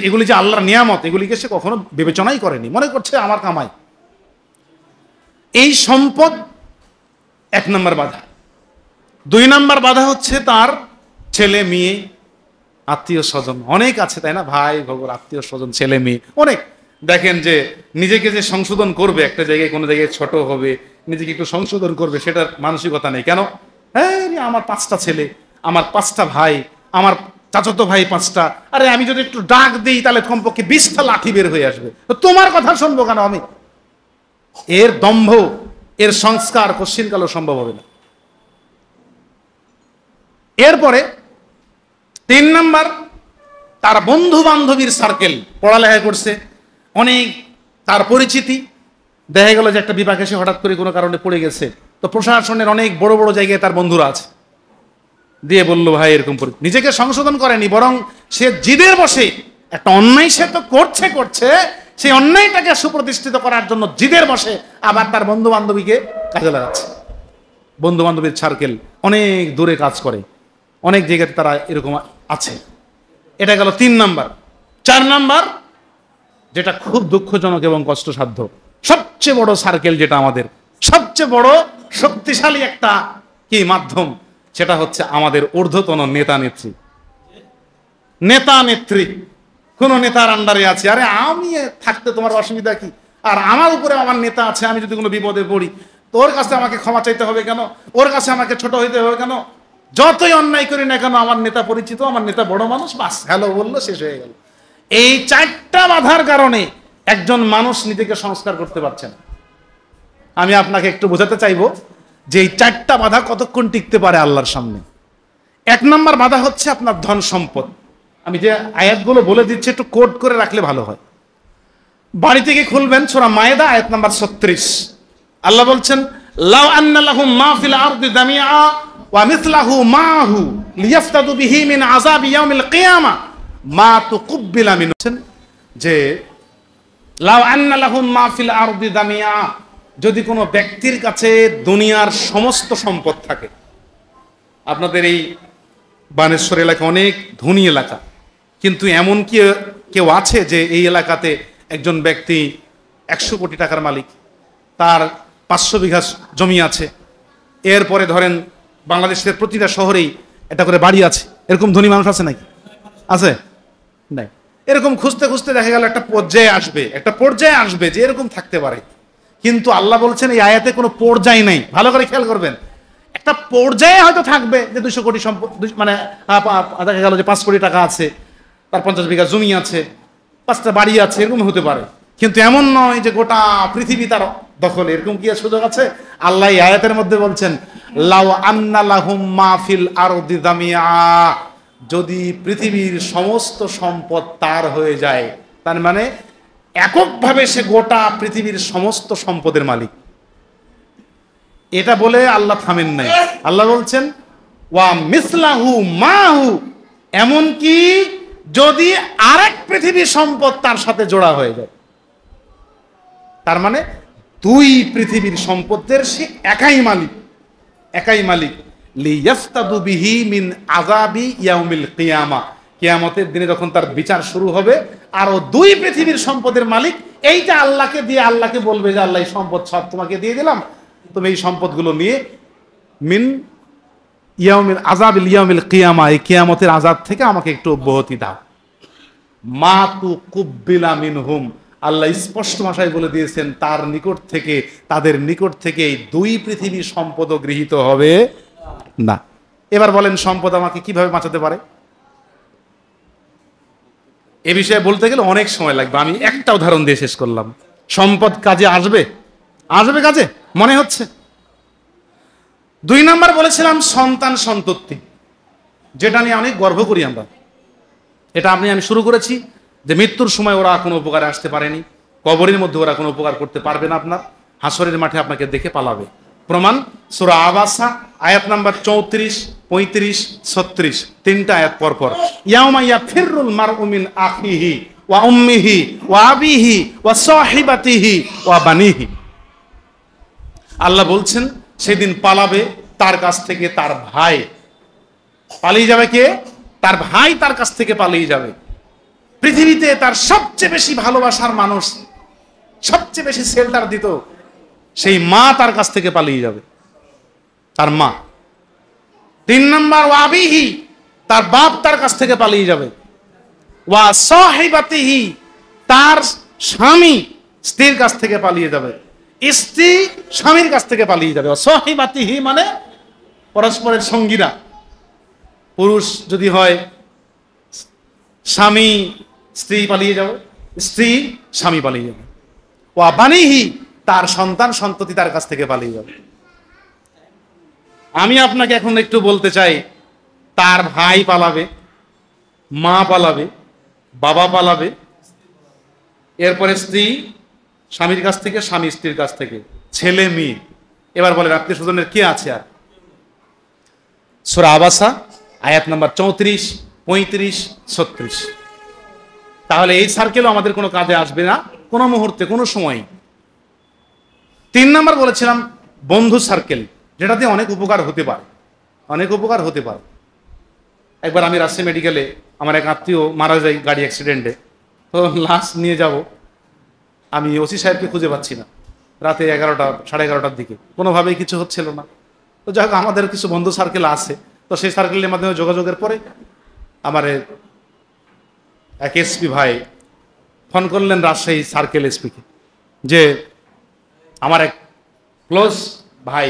এগুলি যে আল্লাহর নিয়ামত, এগুলিকে সে কখনো বিবেচনাই করেনি, মনে করছে আমার কামাই। এই সম্পদ 1 নম্বর বাধা। 2 নম্বর বাধা হচ্ছে তার ছেলে মেয়ে, আত্মীয় স্বজন। অনেক আছে, তাই না? ভাই ভগর, আত্মীয় স্বজন, ছেলে মেয়ে অনেক। দেখেন যে নিজেকে যে সংশোধন করবে, একটা জায়গায় কোনো জায়গায় ছোট হবে, নিজেকে একটু সংশোধন করবে, সেটার মানসিকতা নেই। কেন? হ্যাঁ, আমার 5টা ছেলে, আমার 5টা ভাই, আমার চাচাতো ভাই 5টা, আরে আমি যদি একটু ডাক দিই তাহলে কমপক্ষে 20টা লাঠি বের হয়ে আসবে, তো তোমার কথা শুনবো কেন আমি? এর দম্ভ, এর সংস্কার কোশ্চিনকালও সম্ভব হবে না। এরপরে 3 নাম্বার, তার বন্ধু বান্ধবীর সার্কেল। পড়ালেখা করছে, অনেক তার পরিচিতি, দেখা গেল যে একটা বিপাকে সে হঠাৎ করে কোনো কারণে পড়ে গেছে, তো প্রশাসনের অনেক বড় বড় জায়গায় তার বন্ধুরা আছে, দিয়ে বললো ভাই এরকম করে। নিজেকে সংশোধন করেনি, বরং সে জিদের বসে একটা অন্যায় সে তো করছে, সেই অন্যায়টাকে সুপ্রতিষ্ঠিত করার জন্য জিদের বসে আবার তার বন্ধু বান্ধবীকে কাজে লাগাচ্ছে। বন্ধু বান্ধবীর সার্কেল অনেক দূরে কাজ করে, অনেক জায়গাতে তারা এরকম আছে। এটা গেল 3 নাম্বার। 4 নাম্বার, যেটা খুব দুঃখজনক এবং কষ্টসাধ্য, সবচেয়ে বড় সার্কেল, যেটা আমাদের সবচেয়ে বড় শক্তিশালী একটা কি মাধ্যম, সেটা হচ্ছে আমাদের ঊর্ধ্বতন নেতা নেত্রী। কোন নেতার আন্ডারে আছে, আরে আমি থাকতে তোমার অসুবিধা কি? আর আমার উপরে আমার নেতা আছে, আমি যদি কোনো বিপদে পড়ি, তোর কাছে আমাকে ক্ষমা চাইতে হবে কেন? ওর কাছে আমাকে ছোট হইতে হবে কেন? যতই অন্যায় করি না কেন, আমার নেতা পরিচিত, আমার নেতা বড় মানুষ, বাস হ্যালো বললো, শেষ হয়ে গেল। এই 4টা বাধার কারণে একজন মানুষ নিজেকে সংস্কার করতে পারছে না। আমি আপনাকে একটু বোঝাতে চাইবো যে এই 4টা বাধা কতক্ষণ টিকতে পারে আল্লাহর সামনে। 1 নম্বর বাধা হচ্ছে আপনার ধন সম্পদ। আমি যে আয়াতগুলো বলে দিচ্ছি একটু কোট করে রাখলে ভালো হয়। বাড়ি থেকে খুলবেন সূরা মায়েদা আয়াত নাম্বার 36। আল্লাহ বলছেন, লাউ আন্না লাহুম মা ফিল আরদি জামিআ ওয়া মিসলাহু মাহু লিয়াফতাদু বিহি মিন আযাবি ইয়াউমিল কিয়ামা মা তুকুব্বিলা মিনহুম। যে লাউ আন্না লাহুম মা ফিল আরদি জামিআ, যদি কোনো ব্যক্তির কাছে দুনিয়ার সমস্ত সম্পদ থাকে। আপনাদের এই বানেশ্বর এলাকা অনেক ধনী এলাকা, কিন্তু এমন কি কেউ আছে যে এই এলাকাতে একজন ব্যক্তি 100 কোটি টাকার মালিক, তার 500 বিঘা জমি আছে, এরপরে ধরেন বাংলাদেশের প্রতিটা শহরেই একটা করে বাড়ি আছে, এরকম ধনী মানুষ আছে নাকি? আছে? নাই। এরকম খুঁজতে খুঁজতে দেখা গেল একটা পর্যায়ে আসবে যে এরকম থাকতে পারে। কিন্তু আল্লাহ বলছেন এই আয়াতে কোনো পর্যায় নাই, ভালো করে খেয়াল করবেন। একটা পর্যায়ে হয়তো থাকবে যে 200 কোটি সম্পদ, মানে দেখা গেল যে 5 কোটি টাকা আছে, তার 50 বিঘা জমি আছে, 5টা বাড়ি আছে, এরকম হতে পারে। কিন্তু এমন নয় যে গোটা পৃথিবী তার দখলে, এরকম কি সুযোগ আছে? আল্লাহ এই আয়াতের মধ্যে বলছেন লাউ আন্না লাহুম মা ফিল আরদি জামিআ, যদি পৃথিবীর সমস্ত সম্পদ তার হয়ে যায়, তার মানে এককভাবে সে গোটা পৃথিবীর সমস্ত সম্পদের মালিক। এটা বলে আল্লাহ থামেন নাই, আল্লাহ বলছেন ওয়া মিসলাহু মাহু, এমনকি যদি আরেক পৃথিবীর সম্পদ তার সাথে জোড়া হয়ে যায়, তার মানে 2 পৃথিবীর সম্পদের সে একাই মালিক। লিয়াফতাদু বিহি মিন আযাবি ইয়াউমিল কিয়ামা, কিয়ামতের দিনে যখন তার বিচার শুরু হবে, আরো 2 পৃথিবীর সম্পদের মালিক এইটা আল্লাহকে দিয়ে আল্লাহকে বলবে যে আল্লাহ এই সম্পদ সব তোমাকে দিয়ে দিলাম, তুমি এই সম্পদগুলো নিয়ে মিন ইয়াউমিল আযাবিল ইয়াউমিল কিয়ামা, এই কিয়ামতের আযাব থেকে আমাকে একটু অব্যাহতি দাও। মা তুকুব্বিলা মিনহুম, আল্লাহ স্পষ্ট ভাষায় বলে দিয়েছেন তাদের নিকট থেকে এই 2 পৃথিবীর সম্পদও গৃহীত হবে না। এবার বলেন সম্পদ আমাকে কিভাবে বাঁচাতে পারে? এ বিষয়ে বলতে গেলে অনেক সময় লাগবে, আমি একটা উদাহরণ দিয়ে শেষ করলাম। সম্পদ কাজে আসবে কাজে মনে হচ্ছে। 2 নাম্বার বলেছিলাম সন্তান সন্ততি, যেটা নিয়ে অনেক গর্ব করি আমরা। এটা আমি শুরু করেছি যে মৃত্যুর সময় ওরা কোনো উপকারে আসতে পারেনি, কবরের মধ্যে ওরা কোনো উপকার করতে পারবে না, আপনার হাসরের মাঠে আপনাকে দেখে পালাবে। প্রমাণ সূরা আবাসা আয়াত নাম্বার 34, 35, 36, 3টা আয়াত পরপর। ইয়াউমা ইয়াফিরুল মারউ মিন আখিহি ওয়া উম্মিহি ওয়া আবিহি ওয়া সাহিবাতিহি ওয়া বানিহি, আল্লাহ বলছেন সেদিন পালাবে তার কাছ থেকে তার ভাই। পালিয়ে যাবে কে? তার ভাই তার কাছ থেকে পালিয়ে যাবে। পৃথিবীতে তার সবচেয়ে বেশি ভালোবাসার মানুষ, সবচেয়ে বেশি শেল্টার দিত, সেই মা তার কাছ থেকে পালিয়ে যাবে, তার মা। 3 নাম্বার ওয়াবিহি, তার বাপ তার কাছ থেকে পালিয়ে যাবে। ওয়া সাহিবাতিহি, তার স্বামী স্ত্রীর কাছ থেকে পালিয়ে যাবে, স্ত্রী স্বামীর কাছ থেকে পালিয়ে যাবে। সাহিবাতিহি মানে পরস্পরের সঙ্গীরা, পুরুষ যদি হয় স্বামী স্ত্রী পালিয়ে যাবে, স্ত্রী স্বামী পালিয়ে যাবে। ওয়া বানিহি, তার সন্তান সন্ততি তার কাছ থেকে পালিয়ে যাবে। আমি আপনাকে এখন একটু বলতে চাই, তার ভাই পালাবে, মা পালাবে, বাবা পালাবে, এরপরে স্ত্রী স্বামীর কাছ থেকে, স্বামী স্ত্রীর কাছ থেকে, ছেলে মেয়ে। এবার বলেন আত্মীয় স্বজনের কে আছে আর? সূরা আবাসা আয়াত নাম্বার 34, 35, 36। তাহলে এই সার্কেলও আমাদের কোনো কাজে আসবে না কোনো মুহূর্তে, কোনো সময়। 3 নাম্বার বলেছিলাম বন্ধু সার্কেল, যেটাতে অনেক উপকার হতে পারে। একবার আমি রাজশাহী মেডিকেলে, আমার এক আত্মীয় মারা যায় গাড়ি অ্যাক্সিডেন্টে, তো লাশ নিয়ে যাব, আমি ওসি সাহেবকে খুঁজে পাচ্ছি না, রাতে 11টা, 11:30টার দিকে, কোনোভাবেই কিছু হচ্ছিল না। তো যাই হোক, আমাদের কিছু বন্ধু সার্কেল আছে, তো সেই সার্কেলের মাধ্যমে যোগাযোগের পরে আমার এক এসপি ভাই ফোন করলেন রাজশাহী সার্কেল এসপিকে, যে আমার এক ক্লোজ ভাই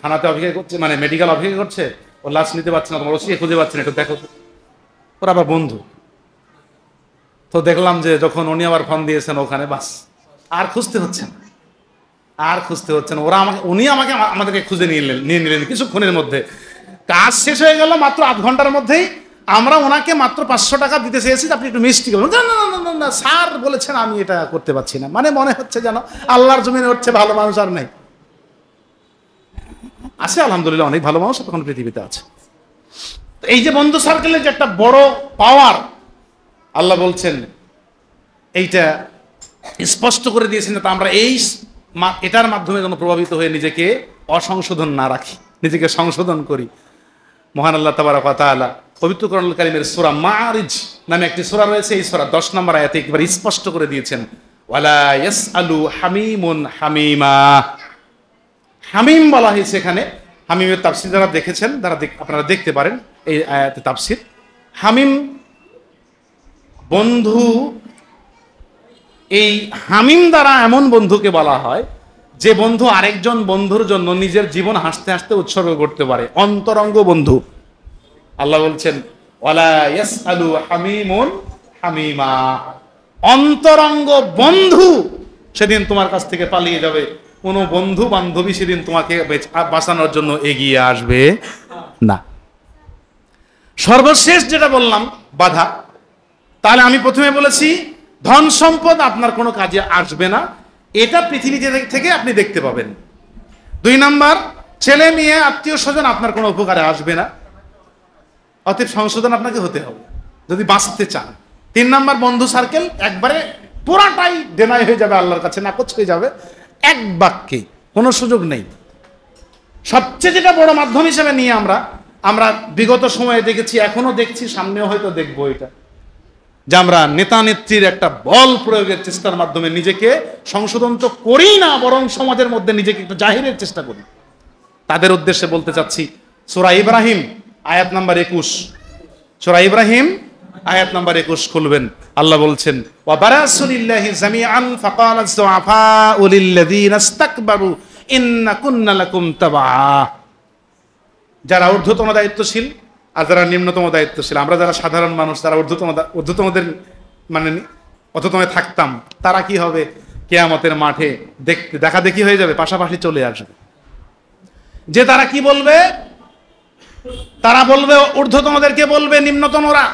থানাতে অপেক্ষা করছে, মানে মেডিকেল অপেক্ষা করছে, ও লাশ নিতে পারছে না, তোমার ওসিকে খুঁজে পাচ্ছে না, একটু দেখো। ওরা আবার বন্ধু, তো দেখলাম যে যখন উনি আবার ফোন দিয়েছেন ওখানে, বাস আর খুঁজতে হচ্ছে না। উনি আমাদেরকে খুঁজে নিয়ে নিলেন কিছুক্ষণের মধ্যে। কাজ শেষ হয়ে গেল মাত্র 8 ঘন্টার মধ্যেই। আমরা ওনাকে মাত্র 500 টাকা দিতে চেয়েছি, আপনি একটু মিষ্টি করবেন। না স্যার বলেছেন আমি এটা করতে পারছি না। মানে মনে হচ্ছে যেন আল্লাহর জমিনে হচ্ছে ভালো মানুষ আর নাই। আছে আলহামদুলিল্লাহ, অনেক ভালো মানুষ এখন পৃথিবীতে আছে। এই যে বন্ধু সার্কেলের যে একটা বড় পাওয়ার, আল্লাহ বলছেন এইটা স্পষ্ট করে দিয়েছেন, যাতে আমরা এটার মাধ্যমে যেন প্রভাবিত হয়ে নিজেকে অসংশোধন না রাখি, নিজেকে সংশোধন করি। মহান আল্লাহ তাবারক ওয়া তাআলা পবিত্র কোরআনুল কারীমের সূরা মাআরিজ নামে একটি সূরা রয়েছে, এই সূরা 10 নম্বর আয়াতে একবার স্পষ্ট করে দিয়েছেন, ওয়ালা ইয়াসআলু হামিমুন হামিমা। হামিম বলা হয়েছে এখানে। হামিমের তাফসীর যারা দেখেছেন আপনারা দেখতে পারেন এই আয়াতে তাফসীর। হামিম বন্ধু, এই হামিম দ্বারা এমন বন্ধুকে বলা হয় যে বন্ধু আরেকজন বন্ধুর জন্য নিজের জীবন হাসতে হাসতে উৎসর্গ করতে পারে, অন্তরঙ্গ বন্ধু। আল্লাহ বলছেন ওয়ালা ইয়াসআলু হামিমুন হামিমা, অন্তরঙ্গ বন্ধু সেদিন তোমার কাছ থেকে পালিয়ে যাবে, কোনো বন্ধু বান্ধবী সেদিন তোমাকে বাঁচানোর জন্য এগিয়ে আসবে না। সর্বশেষ যেটা বললাম বাধা, তাহলে আমি প্রথমে বলেছি ধন সম্পদ আপনার কোনো কাজে আসবে না, এটা পৃথিবী থেকে আপনি দেখতে পাবেন। 2 নাম্বার, ছেলে মেয়ে আত্মীয় স্বজন আপনার কোনো উপকারে আসবে না, অতএব সংশোধন আপনাকে হতে হবে যদি বাঁচতে চান। 3 নাম্বার, বন্ধু সার্কেল একবারে পুরাটাই ডেনাই হয়ে যাবে, আল্লাহর কাছে নাকচ হয়ে যাবে, এক বাক্যে কোনো সুযোগ নেই। সবচেয়ে যেটা বড় মাধ্যম হিসেবে নিয়ে আমরা বিগত সময়ে দেখেছি, এখনো দেখছি, সামনেও হয়তো দেখবো, এটা যে আমরা নেতা নেত্রীর একটা বল প্রয়োগের চেষ্টার মাধ্যমে নিজেকে সংশোধন তো করি না, বরং সমাজের মধ্যে নিজেকে একটু জাহিরের চেষ্টা করি। তাদের উদ্দেশ্যে বলতে চাচ্ছি, সূরা ইব্রাহিম আয়াত নাম্বার 21, সূরা ইব্রাহিম আয়াত নাম্বার 21 খুলবেন। আল্লাহ বলছেন ওয়া বারাসুলিল্লাহি জামিআন ফাকালাজ যুআফাউ লিল্লাযিনা ইসতাকবারু ইন্না কুন্না লাকুম তাবা। যারা ঊর্ধ্বতন দায়িত্বশীল আর যারা নিম্নতম দায়িত্বশীল, আমরা যারা সাধারণ মানুষ, যারা ঊর্ধ্বতমদের মানে অধতমে থাকতাম, তারা কি হবে? কিয়ামতের মাঠে দেখা দেখি হয়ে যাবে, পাশাপাশি চলে আসবে। যে তারা কি বলবে? তারা বলবে, ঊর্ধ্বতমদেরকে বলবে নিম্নতমরা,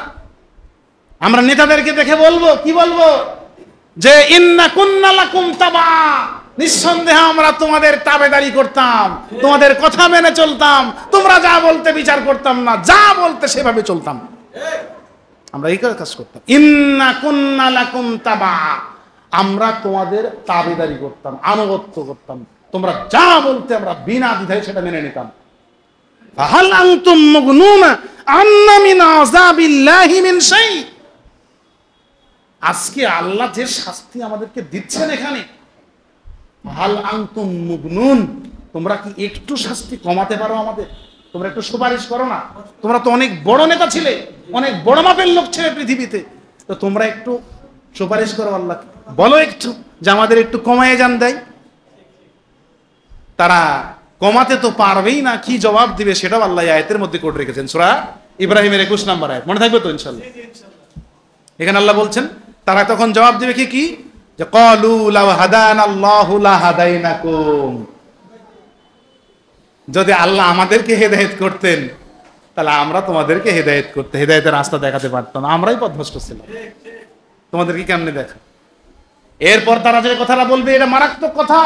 আমরা নেতাদেরকে দেখে বলবো, কি বলবো? যে ইন্না কুন্না লাকুম তাবা, নিঃসন্দেহে আমরা তোমাদের তাবেদারি করতাম, তোমাদের কথা মেনে চলতাম, তোমরা যা বলতে বিচার করতাম না, যা বলতে সেভাবে চলতাম, আমরা এই কাজ করতাম। ইন্না কুন্না লাকুম তাবা, আমরা তোমাদের তাবেদারি করতাম, আনুগত্য করতাম, তোমরা যা বলতে আমরা বিনা দ্বিধায় সেটা মেনে নিতাম। ফাহাল আনতুম মুগনুনা আন্না মিন আযাবিল্লাহি মিন শাই। আজকে আল্লাহ যে শাস্তি আমাদেরকে দিচ্ছেন এখানে, হাল আনতুম মুগনুন, তোমরা কি একটু শাস্তি কমাতে পারো আমাদের? তোমরা একটু সুপারিশ করো না? তোমরা তো অনেক বড় নেতা ছিলে, অনেক বড় মাপের লোক ছিলে পৃথিবীতে, তো তোমরা একটু সুপারিশ করো আল্লাহকে, বলো একটু যে আমাদের একটু কমায় যান দেয়। তারা কমাতে তো পারবেই না, কি জবাব দিবে সেটাও আল্লাহ আয়াতের মধ্যে কোট রেখেছেন। সূরা ইব্রাহিমের 21 নম্বর আয়াত, মনে থাকবে তো ইনশাআল্লাহ? এখানে আল্লাহ বলছেন তারা তখন জবাব দিবে কি? যে ক্বালু লাউ হাদানাল্লাহু লাহাদাইনাকুম, যদি আল্লাহ আমাদেরকে হেদায়েত করতেন তাহলে আমরা তোমাদেরকে হেদায়েতের রাস্তা দেখাতে পারতাম, আমরাই পথভ্রষ্ট ছিলাম, তোমাদেরকে কেমনে দেখা। এরপর তারা যে কথাটা বলবে, এটা মারাত্মক কথা,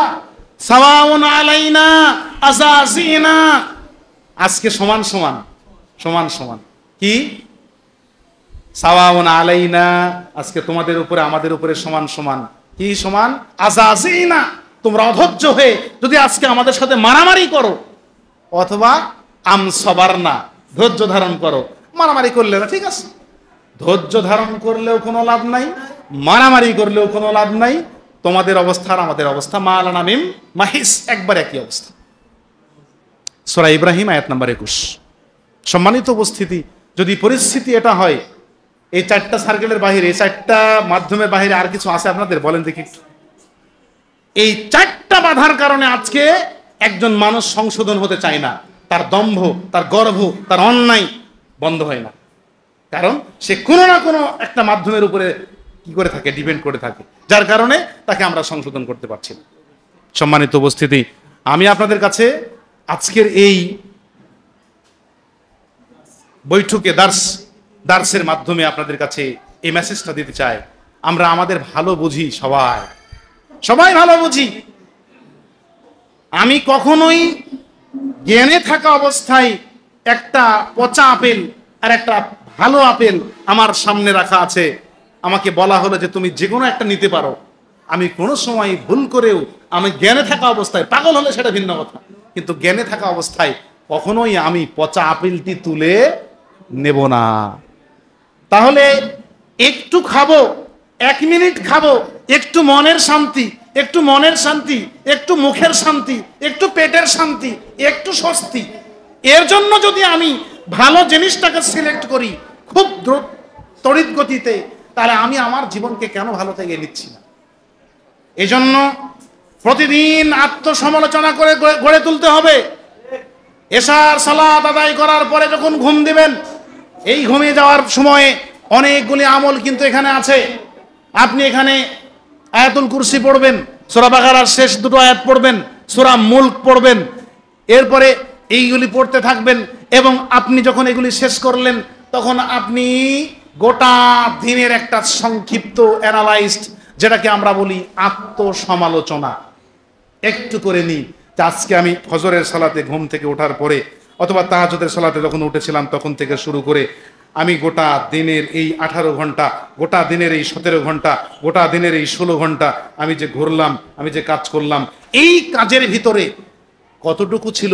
সাওয়াউন আলাইনা আযাযিনা, আজকে সমান সমান কি? সাওয়াউন আলাইনা, আজকে তোমাদের উপরে আমাদের উপরে সমান সমান। কি সমান? আযাযিনা, তোমরা অধৈর্য হয়ে যদি আজকে আমাদের সাথে মারামারি করো, অথবা আম সাবারনা, ধৈর্য ধারণ করো। মারামারি করলে না, ঠিক আছে, ধৈর্য ধারণ করলেও কোনো লাভ নাই, মারামারি করলেও কোনো লাভ নাই, তোমাদের অবস্থা আর আমাদের অবস্থা মালানা মিম মাহিস, একবার একই অবস্থা। সূরা ইব্রাহিম আয়াত নাম্বার 21। সম্মানিত উপস্থিতি, যদি পরিস্থিতি এটা হয়, এই 4টা সার্কেলের বাহিরে, এই 4টা মাধ্যমের বাহিরে আর কিছু আছে আপনাদের? বলেন দেখি। এই 4টা বাধার কারণে আজকে একজন মানুষ সংশোধন হতে চায় না, তার দম্ভ, তার গর্ব, তার অন্যায় বন্ধ হয় না, কারণ সে কোনো না কোনো একটা মাধ্যমের উপরে কি করে থাকে, ডিপেন্ড করে থাকে, যার কারণে তাকে আমরা সংশোধন করতে পারছি না। সম্মানিত উপস্থিতি, আমি আপনাদের কাছে আজকের এই বৈঠকে দার্সের মাধ্যমে আপনাদের কাছে এই মেসেজটা দিতে চাই, আমরা আমাদের ভালো বুঝি, সবাই ভালো বুঝি। আমি কখনোই জ্ঞানে থাকা অবস্থায় একটা পচা আপেল আর একটা ভালো আপেল আমার সামনে রাখা আছে, আমাকে বলা হলো যে তুমি যে কোনো একটা নিতে পারো, আমি কোনো সময় ভুল করেও, আমি জ্ঞানে থাকা অবস্থায়, পাগল হলে সেটা ভিন্ন কথা, কিন্তু জ্ঞানে থাকা অবস্থায় কখনোই আমি পচা আপেলটি তুলে নেব না। তাহলে একটু খাবো, 1 মিনিট খাবো, একটু মনের শান্তি, একটু মনের শান্তি, একটু মুখের শান্তি, একটু পেটের শান্তি, একটু স্বস্তি, এর জন্য যদি আমি ভালো জিনিসটাকে সিলেক্ট করি খুব তড়িৎ গতিতে, তাহলে আমি আমার জীবনকে কেন ভালো থেকে নিচ্ছি না? এজন্য প্রতিদিন আত্মসমালোচনা করে গড়ে তুলতে হবে। এশার সালাত আদায় করার পরে যখন ঘুম দিবেন, এই ঘুমিয়ে যাওয়ার সময়ে অনেকগুলি আমল কিন্তু এখানে আছে। আপনি এখানে আয়াতুল কুরসি পড়বেন, সূরা বাকারার শেষ দুটো আয়াত পড়বেন, সূরা মুলক পড়বেন, এরপরে এইগুলি পড়তে থাকবেন এবং আপনি যখন এগুলি শেষ করলেন তখন আপনি গোটা দিনের একটা সংক্ষিপ্ত অ্যানালাইজড, যেটাকে আমরা বলি আত্মসমালোচনা, একটু করে নিই। আজকে আমি ফজরের সালাতে ঘুম থেকে ওঠার পরে অথবা তাহাজ্জুদের সালাতে যখন উঠেছিলাম তখন থেকে শুরু করে আমি গোটা দিনের এই 18 ঘন্টা, গোটা দিনের এই 17 ঘন্টা, গোটা দিনের এই 16 ঘন্টা আমি যে ঘুরলাম, আমি যে কাজ করলাম, এই কাজের ভিতরে কতটুকু ছিল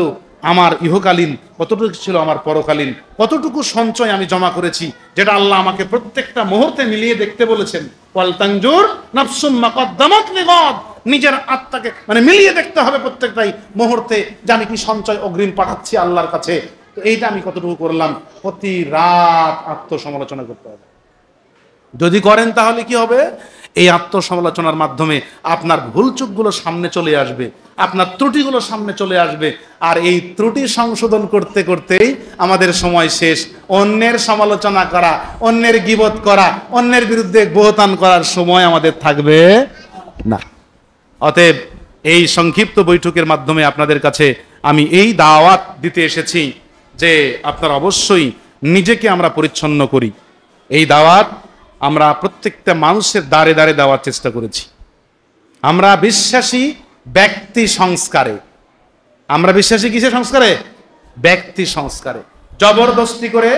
আমার ইহকালীন, কতটুকু ছিল আমার পরকালীন, কতটুকু সঞ্চয় আমি জমা করেছি, যেটা আল্লাহ আমাকে প্রত্যেকটা মুহূর্তে মিলিয়ে দেখতে বলেছেন। ওয়াল তানজুর নাফসুম মা কদ্দামাত লিগাদ, নিজের আত্মাকে মানে মিলিয়ে দেখতে হবে প্রত্যেকটাই মুহূর্তে, জানি কি সঞ্চয় অগ্রিম পাঠাচ্ছি আল্লাহর কাছে। তো এইটা আমি কতটুকু করলাম, প্রতি রাত আত্মসমালোচনা করতে হবে। যদি করেন তাহলে কি হবে? এই আত্মসমালোচনার মাধ্যমে আপনার ভুল চুকগুলো সামনে চলে আসবে, আপনার ত্রুটিগুলো সামনে চলে আসবে, আর এই ত্রুটি সংশোধন করতে করতেই আমাদের সময় শেষ। অন্যের সমালোচনা করা, অন্যের গীবত করা, অন্যের বিরুদ্ধে বহতান করার সময় আমাদের থাকবে না। অতএব এই সংক্ষিপ্ত বৈঠকের মাধ্যমে আপনাদের কাছে আমি এই দাওয়াত দিতে এসেছি যে আপনারা অবশ্যই নিজেকে আমরা পরিচ্ছন্ন করি। এই দাওয়াত আমরা প্রত্যেকটা মানুষের দ্বারে দ্বারে দেওয়ার চেষ্টা করেছি। আমরা বিশ্বাসী ব্যক্তি সংস্কারে। আমরা বিশ্বাসী কিসের সংস্কারে? ব্যক্তি সংস্কারে। জবরদস্তি করে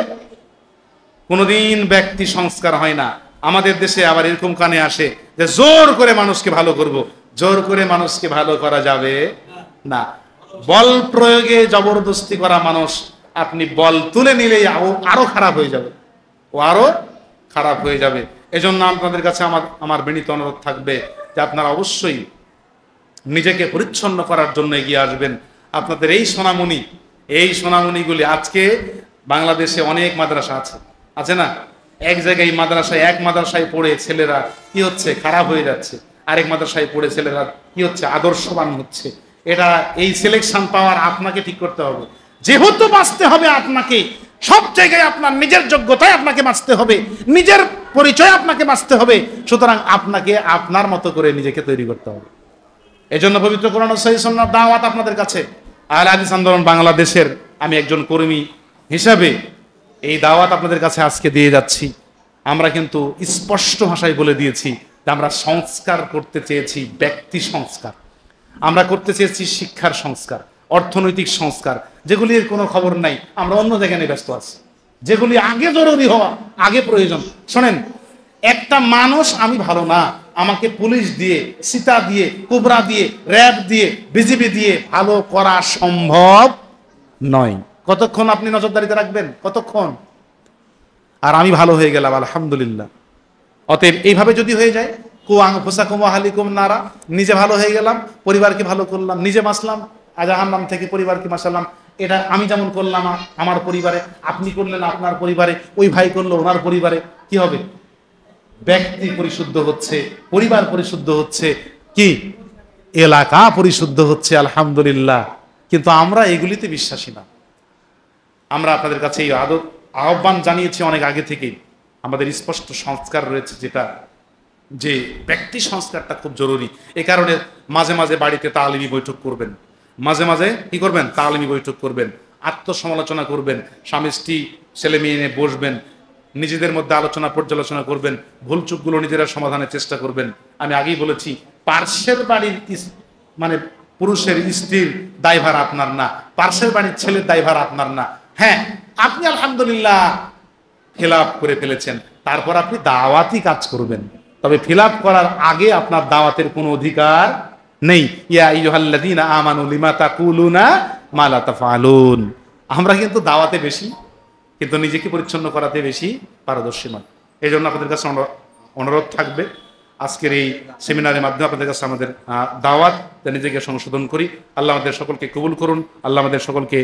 কোনোদিন ব্যক্তি সংস্কার হয় না। আমাদের দেশে আবার এরকম কানে আসে যে জোর করে মানুষকে ভালো করব। জোর করে মানুষকে ভালো করা যাবে না। বল প্রয়োগে জবরদস্তি করা মানুষ, আপনি বল তুলে নিলেই আরো খারাপ হয়ে যাবে, ও আরো খারাপ হয়ে যাবে। এজন্য আপনাদের কাছে আমার বিনীত অনুরোধ থাকবে যে আপনারা অবশ্যই নিজেকে পরিচ্ছন্ন করার জন্য এগিয়ে আসবেন। আপনাদের এই সোনামণিগুলি আজকে বাংলাদেশে অনেক মাদ্রাসা আছে না? এক জায়গায় মাদ্রাসায়, এক মাদ্রাসায় পড়ে ছেলেরা কি হচ্ছে? খারাপ হয়ে যাচ্ছে। আরেক মাদ্রাসায় পড়ে ছেলেরা কি হচ্ছে? আদর্শবান হচ্ছে। এটা এই সিলেকশন পাওয়ার আপনাকে ঠিক করতে হবে। যেহেতু বাঁচতে হবে আপনাকে, সব জায়গায় আপনার নিজের যোগ্যতায় আপনাকে বাঁচতে হবে, নিজের পরিচয় আপনাকে বাঁচতে হবে। সুতরাং আপনাকে আপনার মতো করে নিজেকে তৈরি করতে হবে। এজন্য পবিত্র কোরআন ও সহিহ সুন্নাহর দাওয়াত আপনাদের কাছে। আহলে হাদিস আন্দোলন বাংলাদেশের আমি একজন কর্মী হিসাবে এই দাওয়াত আপনাদের কাছে আজকে দিয়ে যাচ্ছি। আমরা কিন্তু স্পষ্ট ভাষায় বলে দিয়েছি যে আমরা সংস্কার করতে চেয়েছি ব্যক্তি সংস্কার, আমরা করতে চেয়েছি শিক্ষার সংস্কার, অর্থনৈতিক সংস্কার, যেগুলির কোনো খবর নাই। আমরা অন্য জায়গায় নিয়ে ব্যস্ত আছি, যেগুলি আগে জরুরি হওয়া, আগে প্রয়োজন। শোনেন, একটা মানুষ আমি ভালো না, আমাকে পুলিশ দিয়ে, সিতা দিয়ে, কুবরা দিয়ে, র্যাব দিয়ে, বিজিবি দিয়ে ভালো করা সম্ভব নয়। কতক্ষণ আপনি নজরদারিতে রাখবেন? কতক্ষণ? আর আমি ভালো হয়ে গেলাম আলহামদুলিল্লাহ। অতএব এইভাবে যদি হয়ে যায়, নারা, নিজে ভালো হয়ে গেলাম, পরিবারকে ভালো করলাম, নিজে বাঁচলাম জাহান্নাম থেকে, পরিবারকে বাঁচালাম। এটা আমি যেমন করলাম আমার পরিবারে, আপনি করলেন আপনার পরিবারে, ওই ভাই করলো ওনার পরিবারে, কি হবে? ব্যক্তি পরিশুদ্ধ হচ্ছে, পরিবার পরিশুদ্ধ হচ্ছে, কি এলাকা পরিশুদ্ধ হচ্ছে আলহামদুলিল্লাহ। কিন্তু আমরা এগুলিতে বিশ্বাসী না। আমরা আপনাদের কাছে এই আহ্বান জানিয়েছি অনেক আগে থেকেই। আমাদের স্পষ্ট সংস্কার রয়েছে, যেটা যে ব্যক্তি সংস্কারটা খুব জরুরি। এ কারণে মাঝে মাঝে বাড়িতে তালিমি বৈঠক করবেন, মাঝে মাঝে কি করবেন? তালিমি বৈঠক করবেন, আত্মসমালোচনা করবেন, স্বামী স্ত্রী ছেলে মেয়ে নিয়ে বসবেন, নিজেদের মধ্যে আলোচনা পর্যালোচনা করবেন, ভুল চুকগুলো নিজেরা সমাধানের চেষ্টা করবেন। আমি আগেই বলেছি, পার্শ্বের বাড়ির মানে পুরুষের স্ত্রীর দায়ভার আপনার না, পার্শ্বের বাড়ির ছেলের দায়ভার আপনার না। হ্যাঁ, আপনি আলহামদুলিল্লাহ ফিলআপ করে ফেলেছেন, তারপর আপনি দাওয়াতি কাজ করবেন। তবে ফিলআপ করার আগে আপনার দাওয়াতের কোনো অধিকার নেই। ইয়া আইয়ুহাল্লাযীনা আমানু লিমা তাকুলুনা মা লা তাফআলুন। আমরা কিন্তু দাওয়াতে বেশি, কিন্তু নিজেকে পরিচ্ছন্ন করাতে বেশি পারদর্শী নয়। এই জন্য আপনাদের কাছে অনুরোধ থাকবে, আজকের এই সেমিনারের মাধ্যমে আপনাদের কাছে আমাদের দাওয়াত, নিজেকে সংশোধন করি। আল্লাহ আমাদের সকলকে কবুল করুন। আল্লাহ আমাদের সকলকে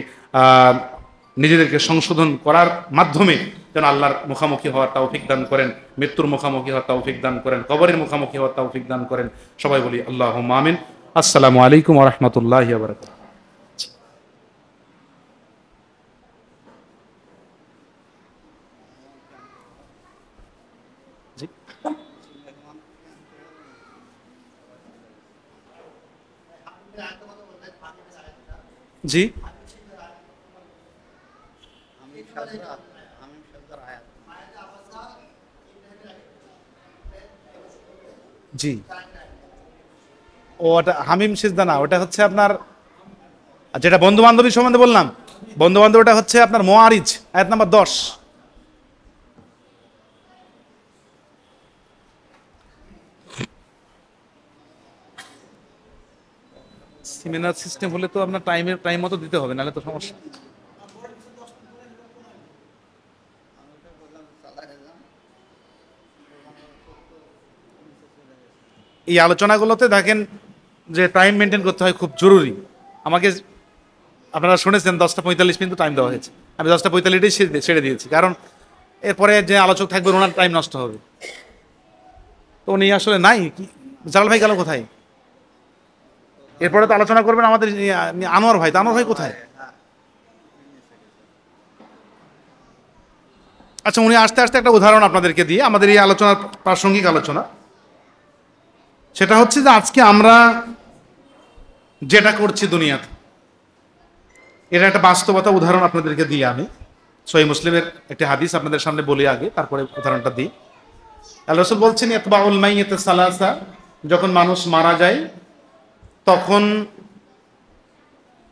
নিজেদেরকে সংশোধন করার মাধ্যমে যেন আল্লাহর মুখামুখি হওয়ার তৌফিক দান করেন, মৃত্যুর মুখামুখি হওয়ার তৌফিক দান করেন, কবরের মুখামুখি হওয়ার তৌফিক দান করেন। সবাই বলি আল্লাহুম্মা আমিন। আসসালামু আলাইকুম ওয়া রাহমাতুল্লাহি ওয়া বারাকাতুহু। জি জি, ওটা হামিম সিজদা না, ওটা হচ্ছে আপনার যেটা বন্ধু বান্ধবীর সম্বন্ধে বললাম, বন্ধু বান্ধব, ওটা হচ্ছে আপনার মুআরিজ, আয়াত নাম্বার 10। সেমিনার সিস্টেম হলে তো আপনার টাইম মতো দিতে হবে, নাহলে তো সমস্যা। এই আলোচনাগুলোতে দেখেন যে টাইম মেনটেন করতে হয়, খুব জরুরি। আমাকে আপনারা শুনেছেন 10:45 কিন্তু টাইম দেওয়া হয়েছে, আমি 10:45 ছেড়ে দিয়েছি, কারণ এরপরে যে আলোচক থাকবে ওনার টাইম নষ্ট হবে। তো উনি আসলে নাই, জালাল ভাই গেল কোথায়? এরপরে তো আলোচনা করবেন আমাদের আনোয়ার ভাই, আনোয়ার ভাই কোথায়? আচ্ছা, উনি আস্তে আস্তে একটা উদাহরণ আপনাদেরকে দিয়ে আমাদের এই আলোচনার প্রাসঙ্গিক আলোচনা, সেটা হচ্ছে যে আজকে আমরা যেটা করছি দুনিয়াতে, এটা একটা বাস্তবতা উদাহরণ আপনাদেরকে দিই। আমি সহিহ মুসলিমের একটি হাদিস আপনাদের সামনে বলি আগে, তারপরে উদাহরণটা দিই। আল্লাহ রাসূল বলছেন, ইতবাউল মাইয়িত সালাসা, যখন মানুষ মারা যায় তখন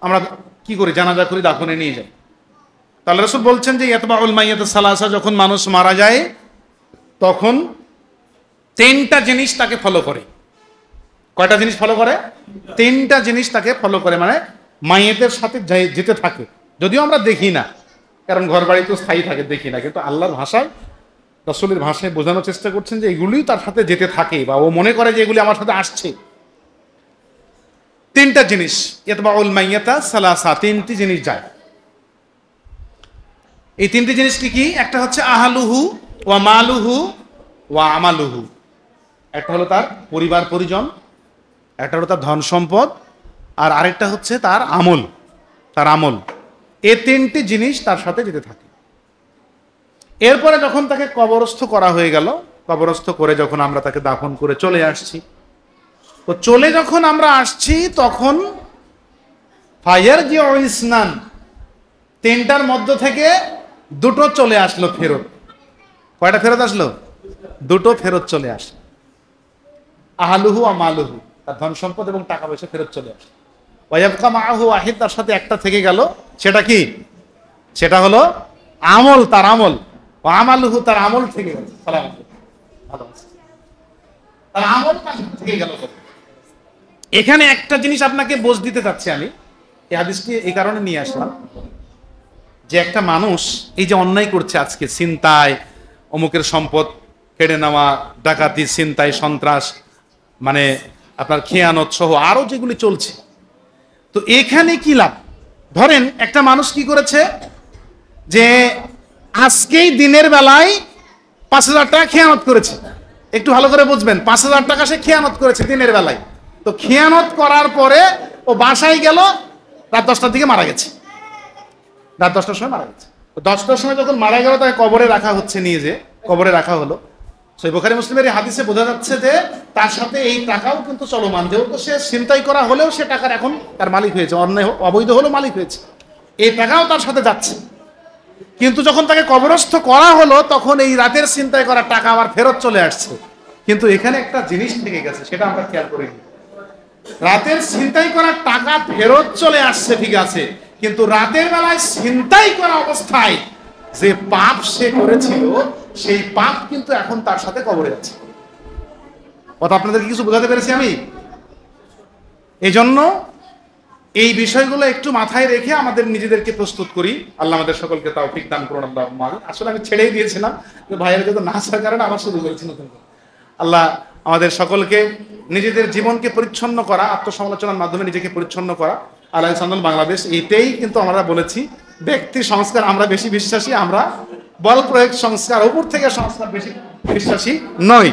আমরা কি করি? জানাজা করি, দাফনে নিয়ে যাই। আল্লাহ রাসূল বলছেন যে ইতবাউল মাইয়িত সালাসা, যখন মানুষ মারা যায় তখন 3টা জিনিস তাকে ফলো করে। কয়টা জিনিস ফলো করে? 3টা জিনিস তাকে ফলো করে, মানে মাইয়েতের সাথে যেতে থাকে। যদিও আমরা দেখি না, কারণ ঘর বাড়ি তো স্থায়ী থাকে, দেখি না, কিন্তু আল্লাহর ভাষায়, রাসূলের ভাষায় বোঝানোর চেষ্টা করছেন যে এগুলোই তার সাথে যেতে থাকে, বা ও মনে করে যে এগুলি আমার সাথে আসছে। 3টা জিনিস, ইতবাউল মাইয়াতা সালাসা, 3টি জিনিস যায়। এই 3টি জিনিস কি কি? একটা হচ্ছে আহালুহু ওয়া মালুহু ওয়া আমালুহু। একটা হলো তার পরিবার পরিজন, একটা হলো তার ধন সম্পদ, আর আরেকটা হচ্ছে তার আমল, তার আমল। এই 3টি জিনিস তার সাথে যেতে থাকে। এরপরে যখন তাকে কবরস্থ করা হয়ে গেল, কবরস্থ করে যখন আমরা তাকে দাফন করে চলে আসছি, তো চলে যখন আমরা আসছি তখন ফায়ারজিউ ইসনান, 3টার মধ্য থেকে 2টো চলে আসলো ফেরত। কয়টা ফেরত আসলো? 2টো ফেরত চলে আসলো। আহালুহু ওয়া মালুহু, তার ধন সম্পদ এবং টাকা পয়সা ফেরত চলে আসলো। ওয়ায়াবকা মাআহু ওয়াহিদ, তার সাথে একটা থেকে গেল। সেটা কি? সেটা হলো আমল, তার আমল। ওয়া আমালুহু, তার আমল থেকে গেল। সালাম ভালো আছে, তার আমল তার থেকে গেল। এখানে একটা জিনিস আপনাকে বোঝ দিতে চাচ্ছি আমি, এই হাদিসটি এই কারণে নিয়ে আসলাম যে একটা মানুষ এই যে অন্যায় করছে আজকে, ছিনতাই, অমুকের সম্পদ কেড়ে নেওয়া, ডাকাতি, ছিনতাই, সন্ত্রাস, মানে আপনার খেয়ানত সহ আরো যেগুলি চলছে, তো এখানে কি লাভ? ধরেন একটা মানুষ কি করেছে যে আজকেই দিনের বেলায় 5,000 টাকা খেয়ানত করেছে। একটু ভালো করে বুঝবেন, 5,000 টাকা সে খেয়ানত করেছে দিনের বেলায়। তো খেয়ানত করার পরে ও বাসায় গেল, রাত 10টার দিকে মারা গেছে। রাত 10টার সময় মারা গেছে। 10টার সময় যখন মারা গেল তাকে কবরে রাখা হচ্ছে, নিয়ে যে কবরে রাখা হলো। সহিহ বুখারী মুসলিমের এই হাদিসে বোঝা যাচ্ছে যে তার সাথে এই টাকাও কিন্তু চলমান, যেহেতু সে ছিনতাই করা হলেও সে টাকার এখন তার মালিক হয়েছে, অন্যায় অবৈধ হলেও মালিক হয়েছে, এই টাকাও তার সাথে যাচ্ছে। কিন্তু যখন তাকে কবরস্থ করা হলো তখন এই রাতের ছিনতাই করা টাকা আবার ফেরত চলে আসছে। কিন্তু এখানে একটা জিনিস থেকে গেছে, সেটা আমরা খেয়াল করিনি। রাতের ছিনতাই করা টাকা ফেরত চলে আসছে ঠিক আছে, কিন্তু রাতের বেলায় ছিনতাই করা অবস্থায় যে পাপ সে করেছিল সেই পাপ কিন্তু এখন তার সাথে কবরে আছে। কথা আপনাদের কিছু বোঝাতে পেরেছি আমি? এই জন্য এই বিষয়গুলো একটু মাথায় রেখে আমাদের নিজেদেরকে প্রস্তুত করি। আল্লাহ আমাদের সকলকে তৌফিক দান করুন। আল্লাহুম্মা আমিন। আসলে আমি ছেড়েই দিয়েছিলাম, ভাইয়ের যত না আসার কারণে আবার শুরু করেছি নতুন করে। আল্লাহ আমাদের সকলকে নিজেদের জীবনকে পরিচ্ছন্ন করা, আত্মসমালোচনার মাধ্যমে নিজেকে পরিচ্ছন্ন করা। আল্লাহ সান্দল বাংলাদেশ এটাই কিন্তু আমরা বলেছি, ব্যক্তি সংস্কার আমরা বেশি বিশ্বাসী, আমরা বল প্রয়োগ সংস্কার উপর থেকে সংস্কার বেশি বিশ্বাসী নই।